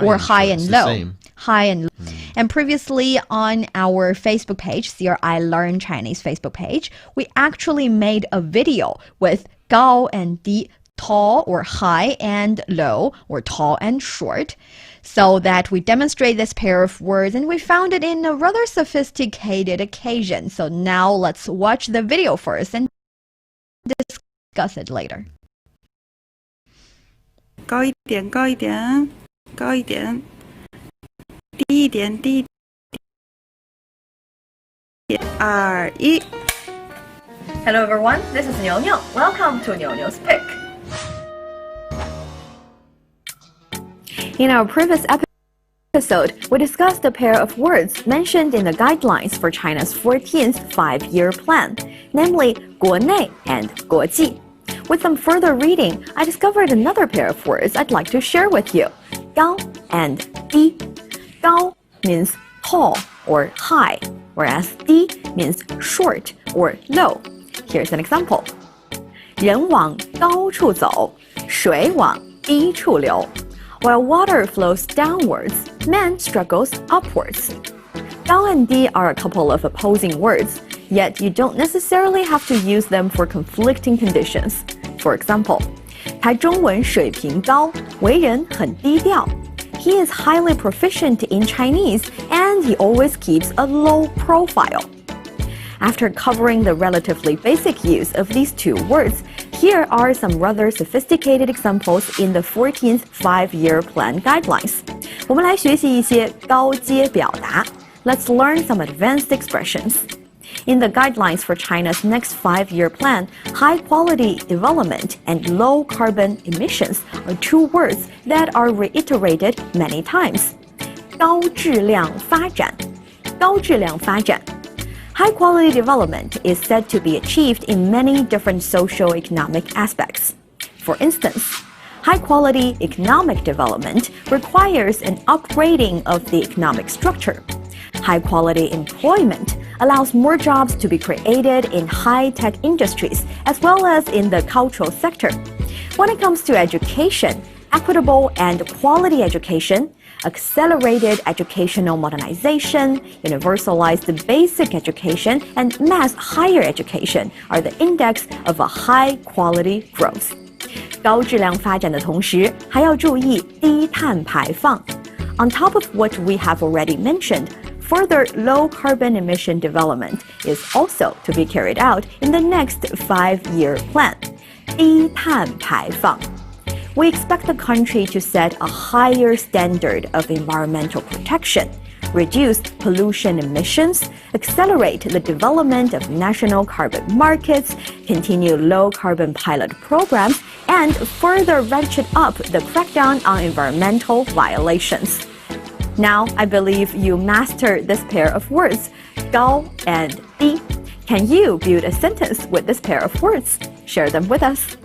Or high and low. High and low. And previously on our Facebook page, CRI Learn Chinese Facebook page, we actually made a video with 高 and 低, tall or high and low, or tall and short, so that we demonstrate this pair of words, and we found it in a rather sophisticated occasion. So now let's watch the video first and discuss it later. 高一点，高一点，高一点，低一点，低一点。2、1。Hello everyone, this is Niuniu. Welcome to Niuniu's Pick. In our previous episode, we discussed a pair of words mentioned in the guidelines for China's 14th five-year plan, namely 国内 and 国际. With some further reading, I discovered another pair of words I'd like to share with you, 高 and 低. 高 means tall or high, whereas 低 means short or low. Here's an example. 人往高处走，水往低处流. While water flows downwards, man struggles upwards. 高 and 低 are a couple of opposing words, yet you don't necessarily have to use them for conflicting conditions. For example, 他中文水平高，为人很低调. He is highly proficient in Chinese, and he always keeps a low profile. After covering the relatively basic use of these two words, here are some rather sophisticated examples in the 14th five-year plan guidelines. 我们来学习一些高阶表达. Let's learn some advanced expressions. In the guidelines for China's next five-year plan, high-quality development and low-carbon emissions are two words that are reiterated many times. 高质量发展. 高质量发展. High-quality development is said to be achieved in many different socio-economic aspects. For instance, high-quality economic development requires an upgrading of the economic structure. High-quality employment allows more jobs to be created in high-tech industries as well as in the cultural sector. When it comes to education, equitable and quality education, accelerated educational modernization, universalized basic education, and mass higher education are the index of a high-quality growth. 高质量发展的同时，还要注意低碳排放. On top of what we have already mentioned, further low-carbon emission development is also to be carried out in the next five-year plan. 低碳排放. we expect the country to set a higher standard of environmental protection, reduce pollution emissions, accelerate the development of national carbon markets, continue low-carbon pilot programs, and further ratchet up the crackdown on environmental violations. Now, I believe you mastered this pair of words, 高 and 低. Can you build a sentence with this pair of words? Share them with us.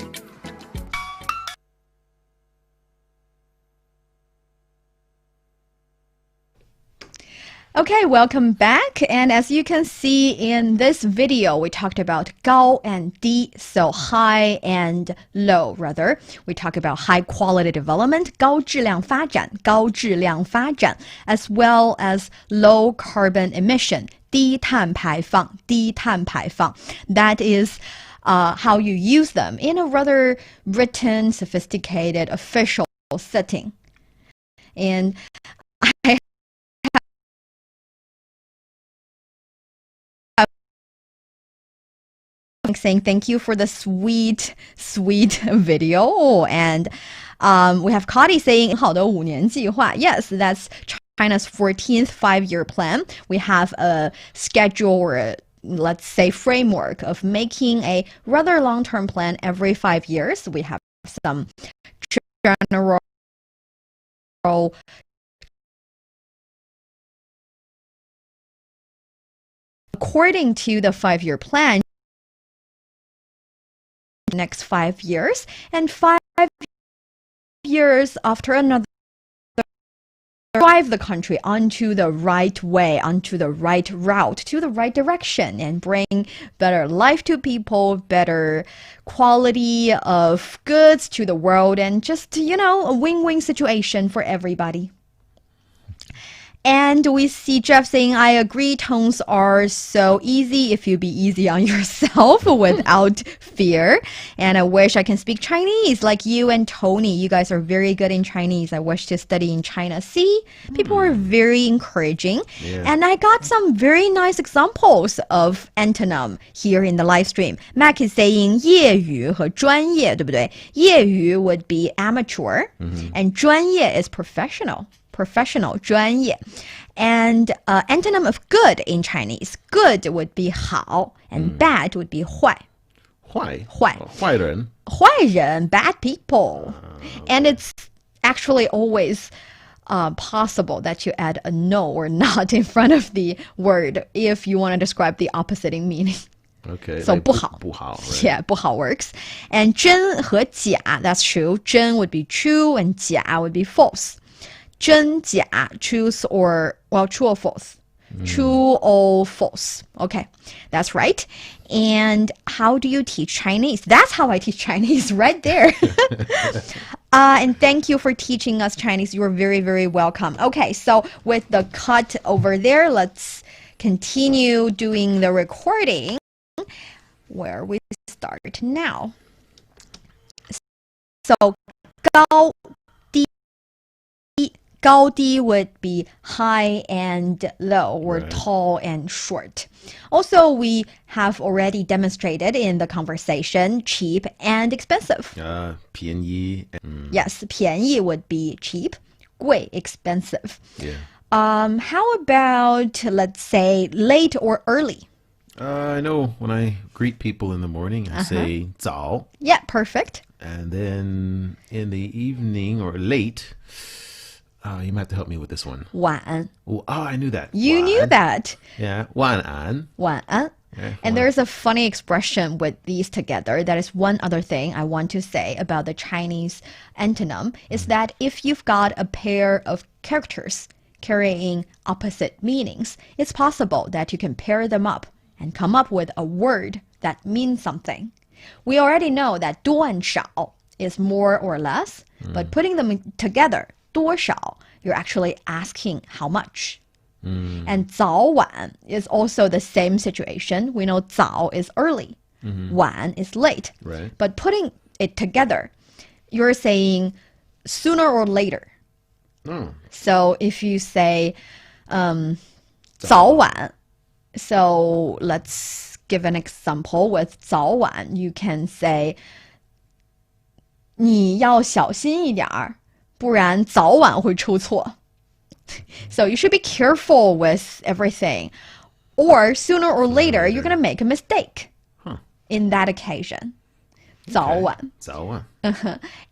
Okay, welcome back. And as you can see in this video, we talked about 高 and 低, so high and low, rather. We talk about high quality development, 高质量发展, 高质量发展, as well as low carbon emission, 低碳排放, 低碳排放. That is how you use them in a rather written, sophisticated, official setting. And I saying thank you for the sweet video. And we have Cody saying 好的5年计划. Yes, that's China's 14th five-year plan. We have a schedule or let's say framework of making a rather long-term plan every 5 years. We have some general according to the 5-year plan next 5 years, and 5 years after another, drive the country onto the right way, onto the right route, to the right direction, and bring better life to people, better quality of goods to the world, and just, a win-win situation for everybody. And we see Jeff saying, I agree, tones are so easy if you be easy on yourself without fear. And I wish I can speak Chinese like you and Tony. You guys are very good in Chinese. I wish to study in China. See, people are very encouraging. Yeah. And I got some very nice examples of antonym here in the live stream. Mac is saying 业余和专业, 对不对? 业余 would be amateur, and 专业 is professional, 专业. And antonym of good in Chinese, good would be 好, and bad would be 坏. 坏人, 坏人, bad people. And it's actually always possible that you add a no or not in front of the word if you want to describe the opposite in meaning. Okay. So like 不好. 不好, right? Yeah, 不好 works. And 真和假, that's true. 真 would be true and 假 would be false. 真假, truth or, well, true or false. True or false. Okay, that's right. And how do you teach Chinese? That's how I teach Chinese, right there. And thank you for teaching us Chinese. You're very, very welcome. Okay, so with the cut over there, let's continue doing the recording where we start now. So, 高低 高低 would be high and low, or right. Tall and short. Also, we have already demonstrated in the conversation cheap and expensive. 便宜. Yes, 便宜 would be cheap, 贵 expensive. Yeah. How about, let's say, late or early? I know when I greet people in the morning, I say 早. Yeah, perfect. And then in the evening or late, you might have to help me with this one. 晚安. Oh, I knew that. You knew that. Yeah, 晚安. 晚安. Okay, and there's a funny expression with these together. That is one other thing I want to say about the Chinese antonym, is that if you've got a pair of characters carrying opposite meanings, it's possible that you can pair them up and come up with a word that means something. We already know that 多and 少 is more or less, but putting them together, 多少, you're actually asking how much. And 早晚 is also the same situation. We know 早 is early, 晚 is late. Right. But putting it together, you're saying sooner or later. So if you say 早晚, so let's give an example with 早晚. You can say 你要小心一点儿，不然早晚会出错。So you should be careful with everything, or sooner or later you're gonna make a mistake in that occasion. 早晚。早晚。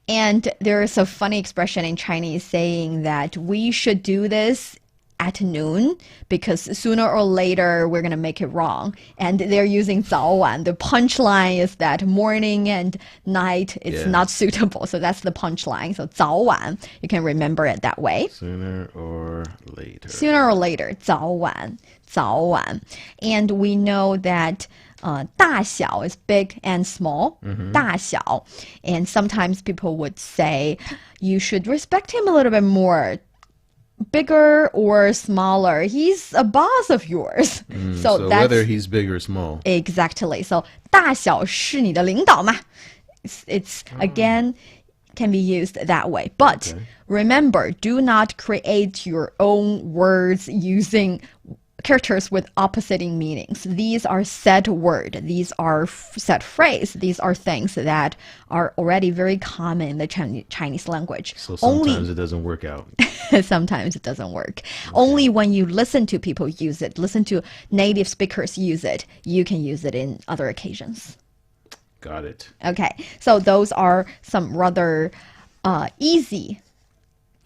And there is a funny expression in Chinese saying that we should do this at noon because sooner or later we're going to make it wrong. And they're using 早晚. The punchline is that morning and night is not suitable. So that's the punchline. So 早晚, you can remember it that way. Sooner or later. Sooner or later, 早晚, 早晚. And we know that 大小 is big and small. 大小. And sometimes people would say you should respect him a little bit more. Bigger or smaller, he's a boss of yours. So that's whether he's big or small. Exactly. So 大小是你的领导嘛. It's again can be used that way. But remember, do not create your own words using characters with opposing meanings. These are set word. These are set phrase. These are things that are already very common in the Chinese language. So sometimes it doesn't work out. Sometimes it doesn't work. Only when you listen to people use it, listen to native speakers use it, you can use it in other occasions. Got it. Okay, so those are some rather easy,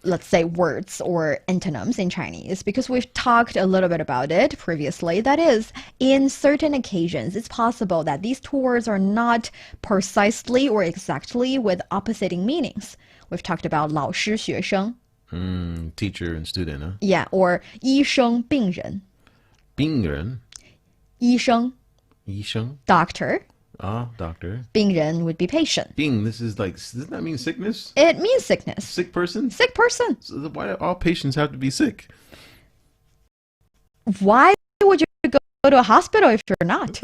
let's say, words or antonyms in Chinese, because we've talked a little bit about it previously. That is, in certain occasions, it's possible that these two words are not precisely or exactly with opposing meanings. We've talked about 老师学生. Teacher and student, huh? Yeah, or 医生病人. 病人医生, 医生 doctor. Doctor. 病人 would be patient. 病, this is like, doesn't that mean sickness? It means sickness. Sick person? Sick person. So why do all patients have to be sick? Why would you go to a hospital if you're not?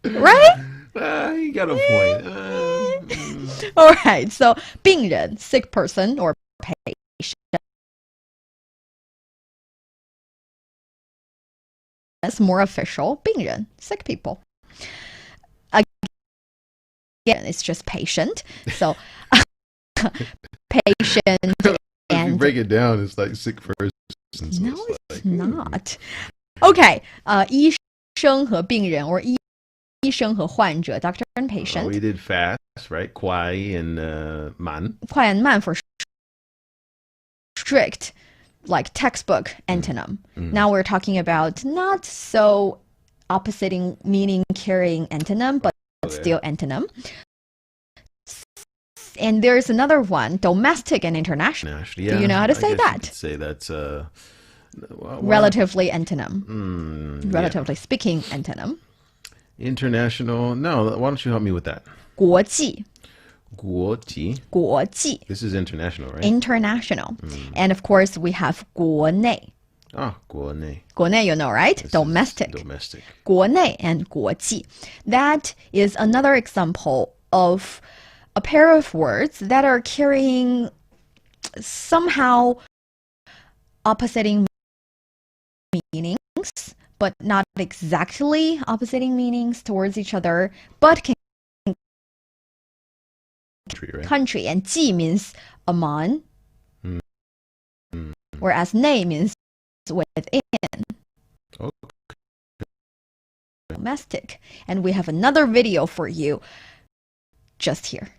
Right? You got a point. All right. So 病人, sick person or patient. That's more official. 病人, sick people. Again, it's just patient. So patient If and you break it down, it's like sick person. So no, it's it's not. Okay, 医生和病人 or 医生和患者, doctor and patient. We did fast, right? 快 and 慢. 快 and 慢 for strict, like textbook antonym. Now we're talking about not so opposing meaning carrying antonym, but still antonym. And there's another one, domestic and international. Yeah, Do you know how to say I guess that? You could say that's Relatively antonym. Relatively speaking antonym. International. No, why don't you help me with that? 国际. 国际. 国际. This is international, right? International. And of course, we have 国内. 国内. 国内, you know, right? This Domestic. is domestic. 国内 and 国际. That is another example of a pair of words that are carrying somehow opposing meanings, but not exactly opposing meanings towards each other, but can Country, right? country. And 际 means among, whereas 内 means within. Okay. Domestic. And we have another video for you just here.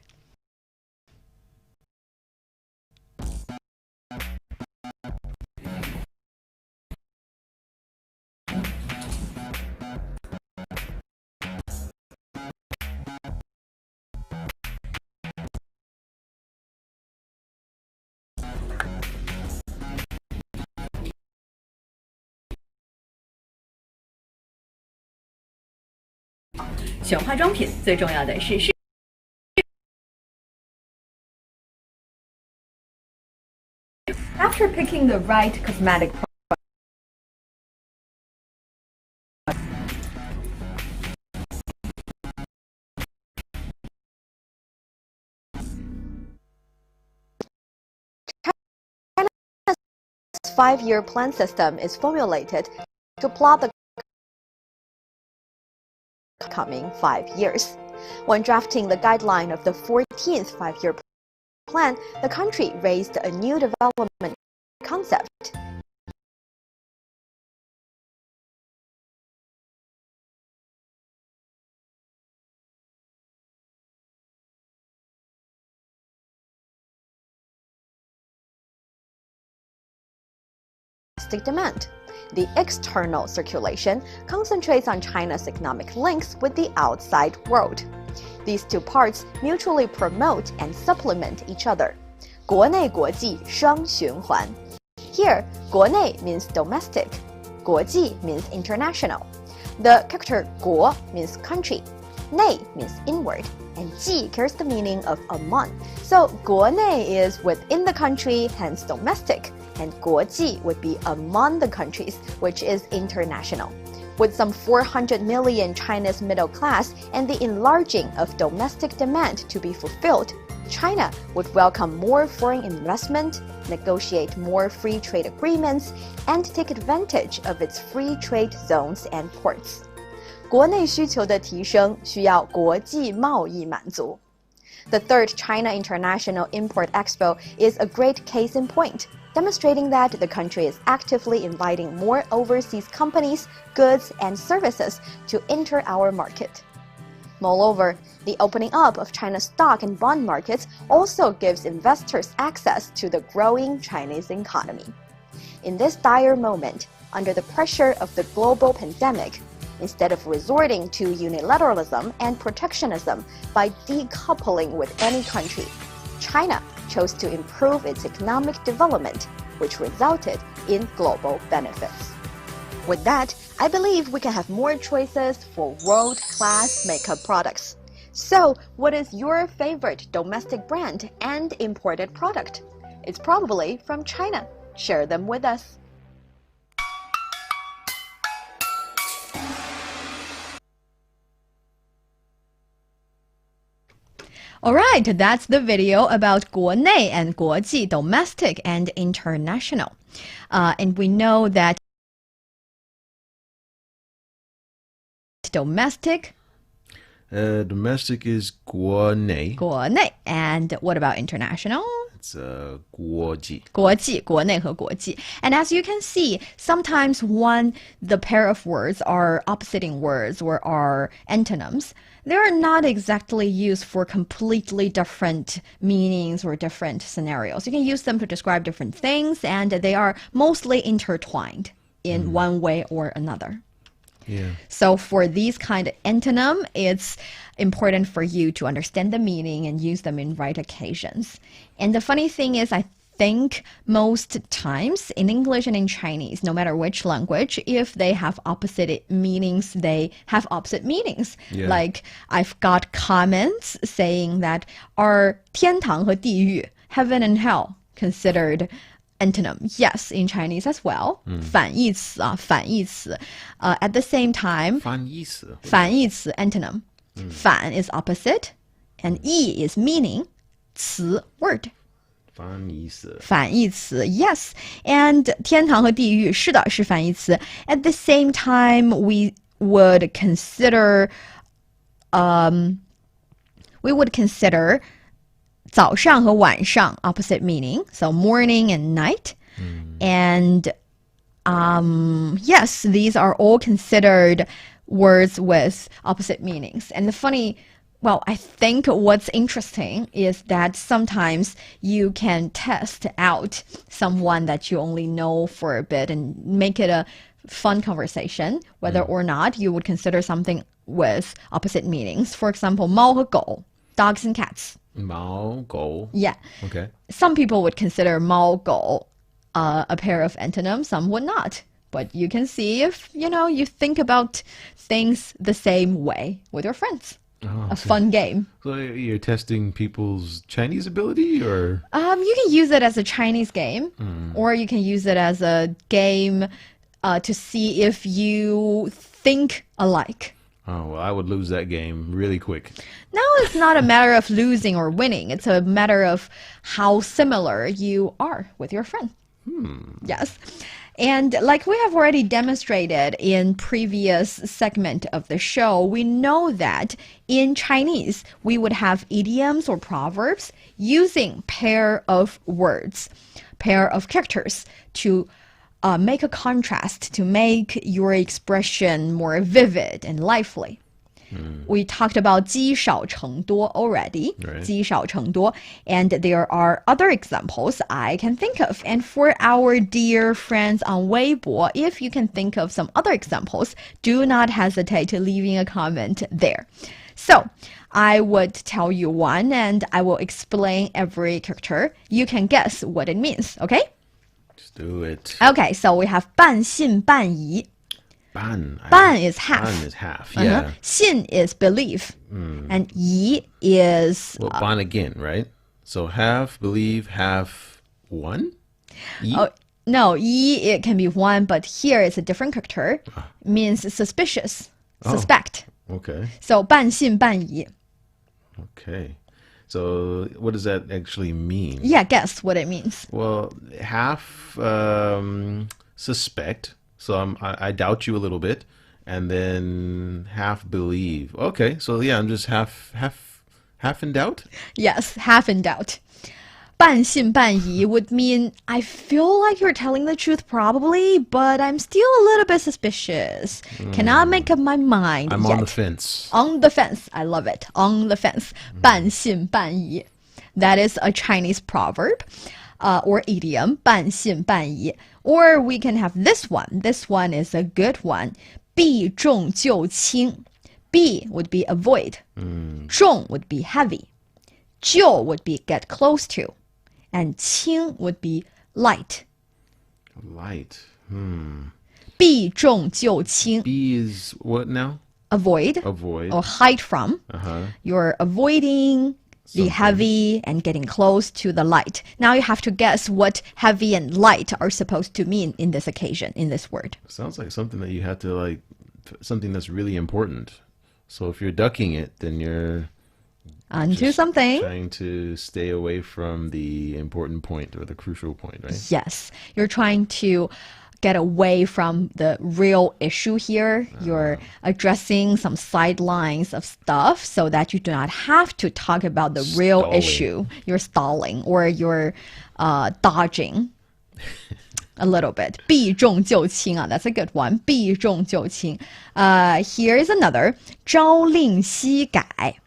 After picking the right cosmetic China's 5-year plan system is formulated to plot the coming 5 years. When drafting the guideline of the 14th five-year plan, the country raised a new development concept. Demand. The external circulation concentrates on China's economic links with the outside world. These two parts mutually promote and supplement each other. 国内国际双循环. Here, 国内 means domestic, 国际 means international. The character 国 means country, 内 means inward, and 际 carries the meaning of among. So 国内 is within the country, hence domestic, and 国际 would be among the countries, which is international. With some 400 million China's middle class and the enlarging of domestic demand to be fulfilled, China would welcome more foreign investment, negotiate more free trade agreements, and take advantage of its free trade zones and ports. 国内需求的提升需要国际贸易满足. The third China International Import Expo is a great case in point, demonstrating that the country is actively inviting more overseas companies, goods, and services to enter our market. Moreover, the opening up of China's stock and bond markets also gives investors access to the growing Chinese economy. In this dire moment, under the pressure of the global pandemic, instead of resorting to unilateralism and protectionism by decoupling with any country, China chose to improve its economic development, which resulted in global benefits. With that, I believe we can have more choices for world-class makeup products. So, what is your favorite domestic brand and imported product? It's probably from China. Share them with us. Alright, that's the video about 国内 and 国际, domestic and international. And we know that domestic is 国内. 国内, and what about international? It's 国际. 国际, 国内和国际. And as you can see, sometimes when the pair of words are oppositing words or are antonyms, they're not exactly used for completely different meanings or different scenarios. You can use them to describe different things, and they are mostly intertwined in one way or another. Yeah. So for these kind of antonym, it's important for you to understand the meaning and use them in right occasions. And the funny thing is, I think most times in English and in Chinese, no matter which language, if they have opposite meanings, they have opposite meanings. Yeah. Like I've got comments saying that are 天堂和地狱, heaven and hell, considered antonym? Yes, in Chinese as well. 反义词, 反义词. At the same time, 反义词. 反义词 antonym. 反 is opposite, and 义 is meaning, 词 word. 反义词. 反义词 yes. And 天堂和地狱是的是反义词. At the same time, we would consider 早上和晚上 opposite meaning, so morning and night. And yes, these are all considered words with opposite meanings. And I think what's interesting is that sometimes you can test out someone that you only know for a bit and make it a fun conversation, whether or not you would consider something with opposite meanings. For example, 猫和狗, dogs and cats. 猫狗. Yeah. Okay. Some people would consider 猫狗 a pair of antonyms, some would not. But you can see if, you think about things the same way with your friends. A fun game. So you're testing people's Chinese ability, or? You can use it as a Chinese game, or you can use it as a game to see if you think alike. Oh, well, I would lose that game really quick. No, it's not a matter of losing or winning. It's a matter of how similar you are with your friend. Yes. And like we have already demonstrated in previous segment of the show, we know that in Chinese, we would have idioms or proverbs using pair of words, pair of characters to make a contrast, to make your expression more vivid and lively. We talked about 积少成多 already, Right. 积少成多, and there are other examples I can think of. And for our dear friends on Weibo, if you can think of some other examples, do not hesitate to leaving a comment there. So, I would tell you one and I will explain every character. You can guess what it means, okay? Let's do it. Okay, so we have 半信半疑. Ban. Ban is half. Ban is half, yeah. 信 is believe. And 疑 is Well, ban again, right? So half believe, half one? oh, no, 疑 it can be one, but here it's a different character. Means suspicious, suspect. Okay. So 半信半疑. Okay. So what does that actually mean? Yeah, guess what it means. Well, half suspect. So I doubt you a little bit, and then half believe. Okay, so yeah, I'm just half in doubt. Yes, half in doubt. 半信半疑 would mean I feel like you're telling the truth probably, but I'm still a little bit suspicious. Cannot make up my mind I'm yet. on the fence. On the fence. I love it. On the fence. 半信半疑. That is a Chinese proverb or idiom. 半信半疑. Or we can have this one. This one is a good one. 避重就轻. 避 would be avoid. 重 would be heavy. 就 would be get close to. And 轻 would be light. Light. 避重就轻. B is what now? Avoid. Avoid. Or hide from. You're avoiding the heavy and getting close to the light. Now you have to guess what heavy and light are supposed to mean in this occasion, in this word. Sounds like something that you have to like, something that's really important. So if you're ducking it, then you're Onto just something. trying to stay away from the important point or the crucial point, right? Yes. You're trying to get away from the real issue here. You're addressing some sidelines of stuff so that you do not have to talk about the real Stalling. issue. You're stalling or you're dodging a little bit. 避重就轻 that's a good one. 避重就轻. Here is another. 朝令夕改.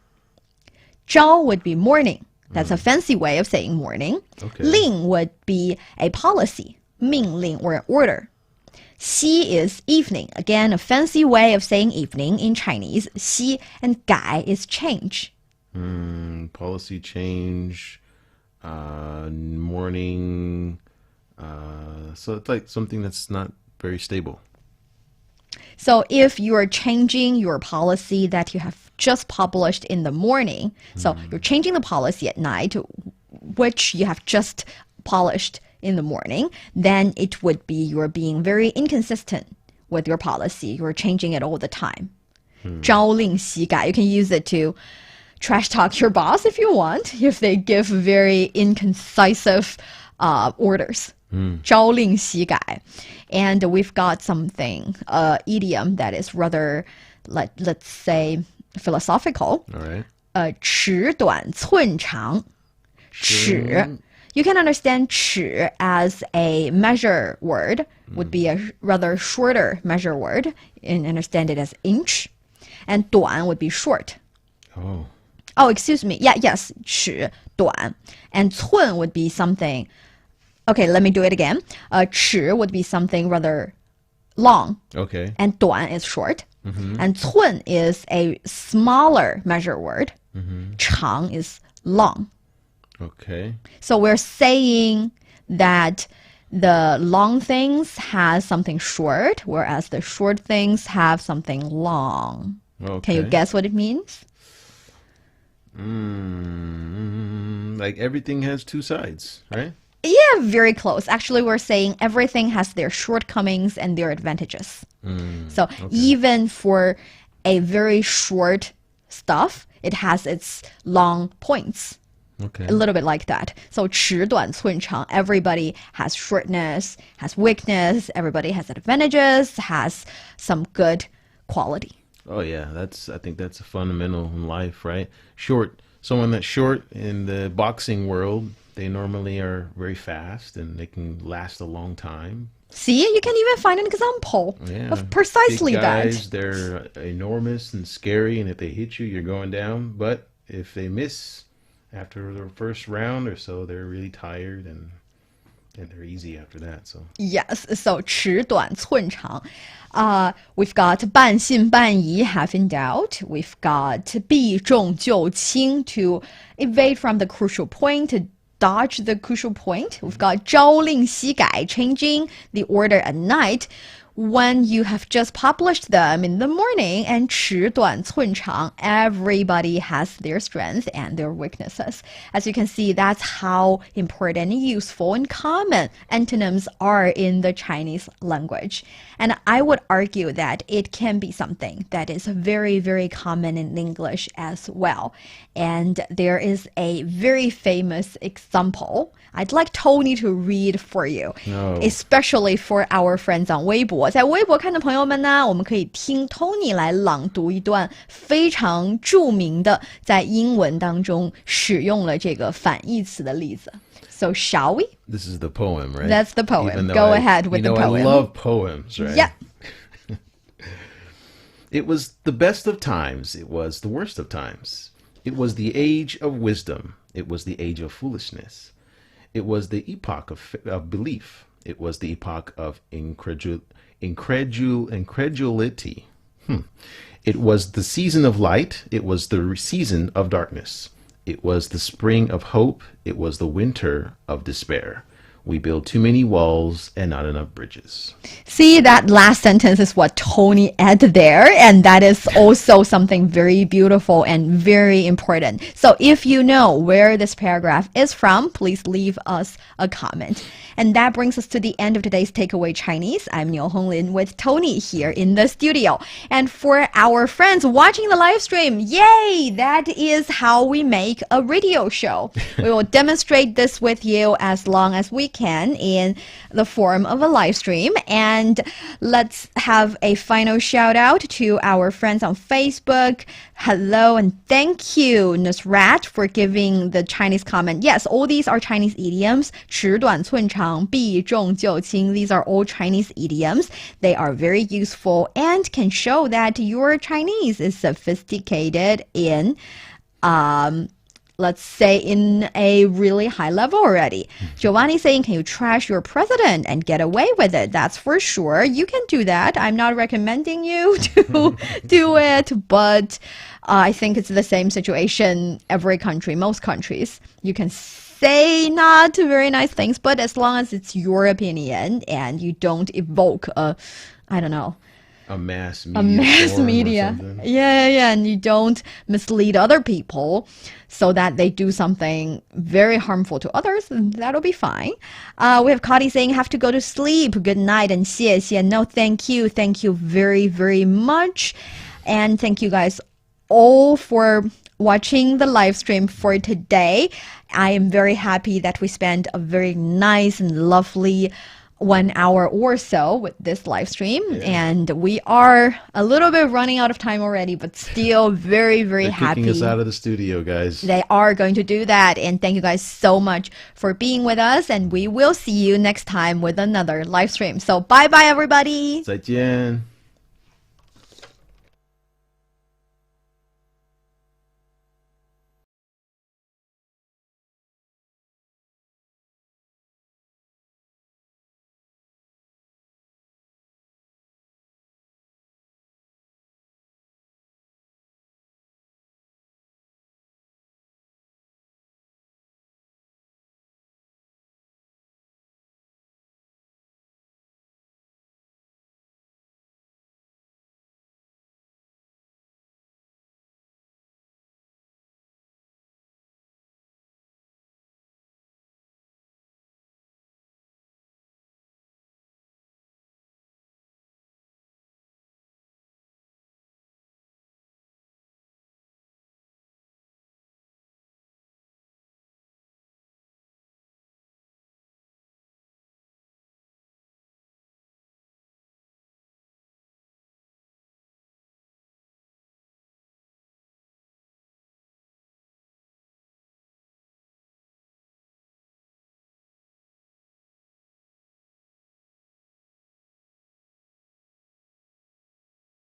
朝 would be morning. That's a fancy way of saying morning. Okay. 令 would be a policy. 命令 or order. 夕 is evening. Again, a fancy way of saying evening in Chinese. 夕 and 改 is change. Policy change, morning. So it's like something that's not very stable. So if you're changing your policy that you have just published in the morning, so you're changing the policy at night, which you have just polished in the morning, then it would be you're being very inconsistent with your policy. You're changing it all the time. 朝令夕改. You can use it to trash talk your boss if you want, if they give very incisive orders. 朝令夕改. And we've got something, idiom that is rather, let's say, philosophical. All right. 尺短寸长. 尺. You can understand 尺 as a measure word, would be a rather shorter measure word, and understand it as inch. And 短 would be short. Oh. Oh, excuse me. Yeah, yes, 尺短. And 寸 would be something. Okay, let me do it again. 尺 would be something rather long, Okay. and 短 is short. And 寸 is a smaller measure word. 长 is long. Okay. So we're saying that the long things has something short, whereas the short things have something long. Okay. Can you guess what it means? Like everything has two sides, right? Yeah, very close. Actually, we're saying everything has their shortcomings and their advantages. So even for a very short stuff, it has its long points. Okay. A little bit like that. So 尺短寸长, everybody has shortness, has weakness, everybody has advantages, has some good quality. Oh yeah, I think that's a fundamental in life, right? Short. Someone that's short in the boxing world, they normally are very fast and they can last a long time. See, you can even find an example Yeah. of precisely Big guys, that. they're enormous and scary, and if they hit you, you're going down. But if they miss after the first round or so, they're really tired and they're easy after that. So Yes, so 尺短寸长. We've got 半信半疑, half in doubt. We've got 避重就轻, to evade from the crucial point, to dodge the crucial point. We've got 朝令夕改, changing the order at night when you have just published them in the morning, and 尺短寸长, everybody has their strengths and their weaknesses. As you can see, that's how important, useful, and common antonyms are in the Chinese language. And I would argue that it can be something that is very, very common in English as well. And there is a very famous example I'd like Tony to read for you, especially for our friends on 微博。在微博看的朋友们呢，我们可以听 Tony 来朗读一段非常著名的在英文当中使用了这个反义词的例子。So shall we? this is the poem, right? That's the poem. Even though Go ahead with the poem. I love poems, right? Yeah. It was the best of times. It was the worst of times. It was the age of wisdom. It was the age of foolishness. It was the epoch of belief. It was the epoch of incredulity. It was the season of light. It was the season of darkness. It was the spring of hope. It was the winter of despair. We build too many walls and not enough bridges. See, that last sentence is what Tony added there, and that is also something very beautiful and very important. So if you know where this paragraph is from, please leave us a comment. And that brings us to the end of today's Takeaway Chinese. I'm Niu Honglin with Tony here in the studio. And for our friends watching the live stream, yay! That is how we make a radio show. We will demonstrate this with you as long as we can in the form of a live stream. And let's have a final shout out to our friends on Facebook. Hello and thank you, Nusrat, for giving the Chinese comment. Yes, all these are Chinese idioms. 尺短寸长, 避重就轻. These are all Chinese idioms. They are very useful and can show that your Chinese is sophisticated in let's say in a really high level already. Giovanni saying, can you trash your president and get away with it? That's for sure. You can do that. I'm not recommending you to do it, but I think it's the same situation every country, most countries. You can say not very nice things, but as long as it's your opinion and you don't evoke a mass media. Yeah, and you don't mislead other people so that they do something very harmful to others, that'll be fine. We have Cody saying, have to go to sleep. Good night and 谢谢. No, thank you. Thank you very, very much. And thank you guys all for watching the live stream for today. I am very happy that we spent a very nice and lovely 1 hour or so with this live stream, and we are a little bit running out of time already, but still very, very happy. They're kicking us out of the studio, guys. They are going to do that, and thank you guys so much for being with us, and we will see you next time with another live stream. So bye bye everybody. 再见.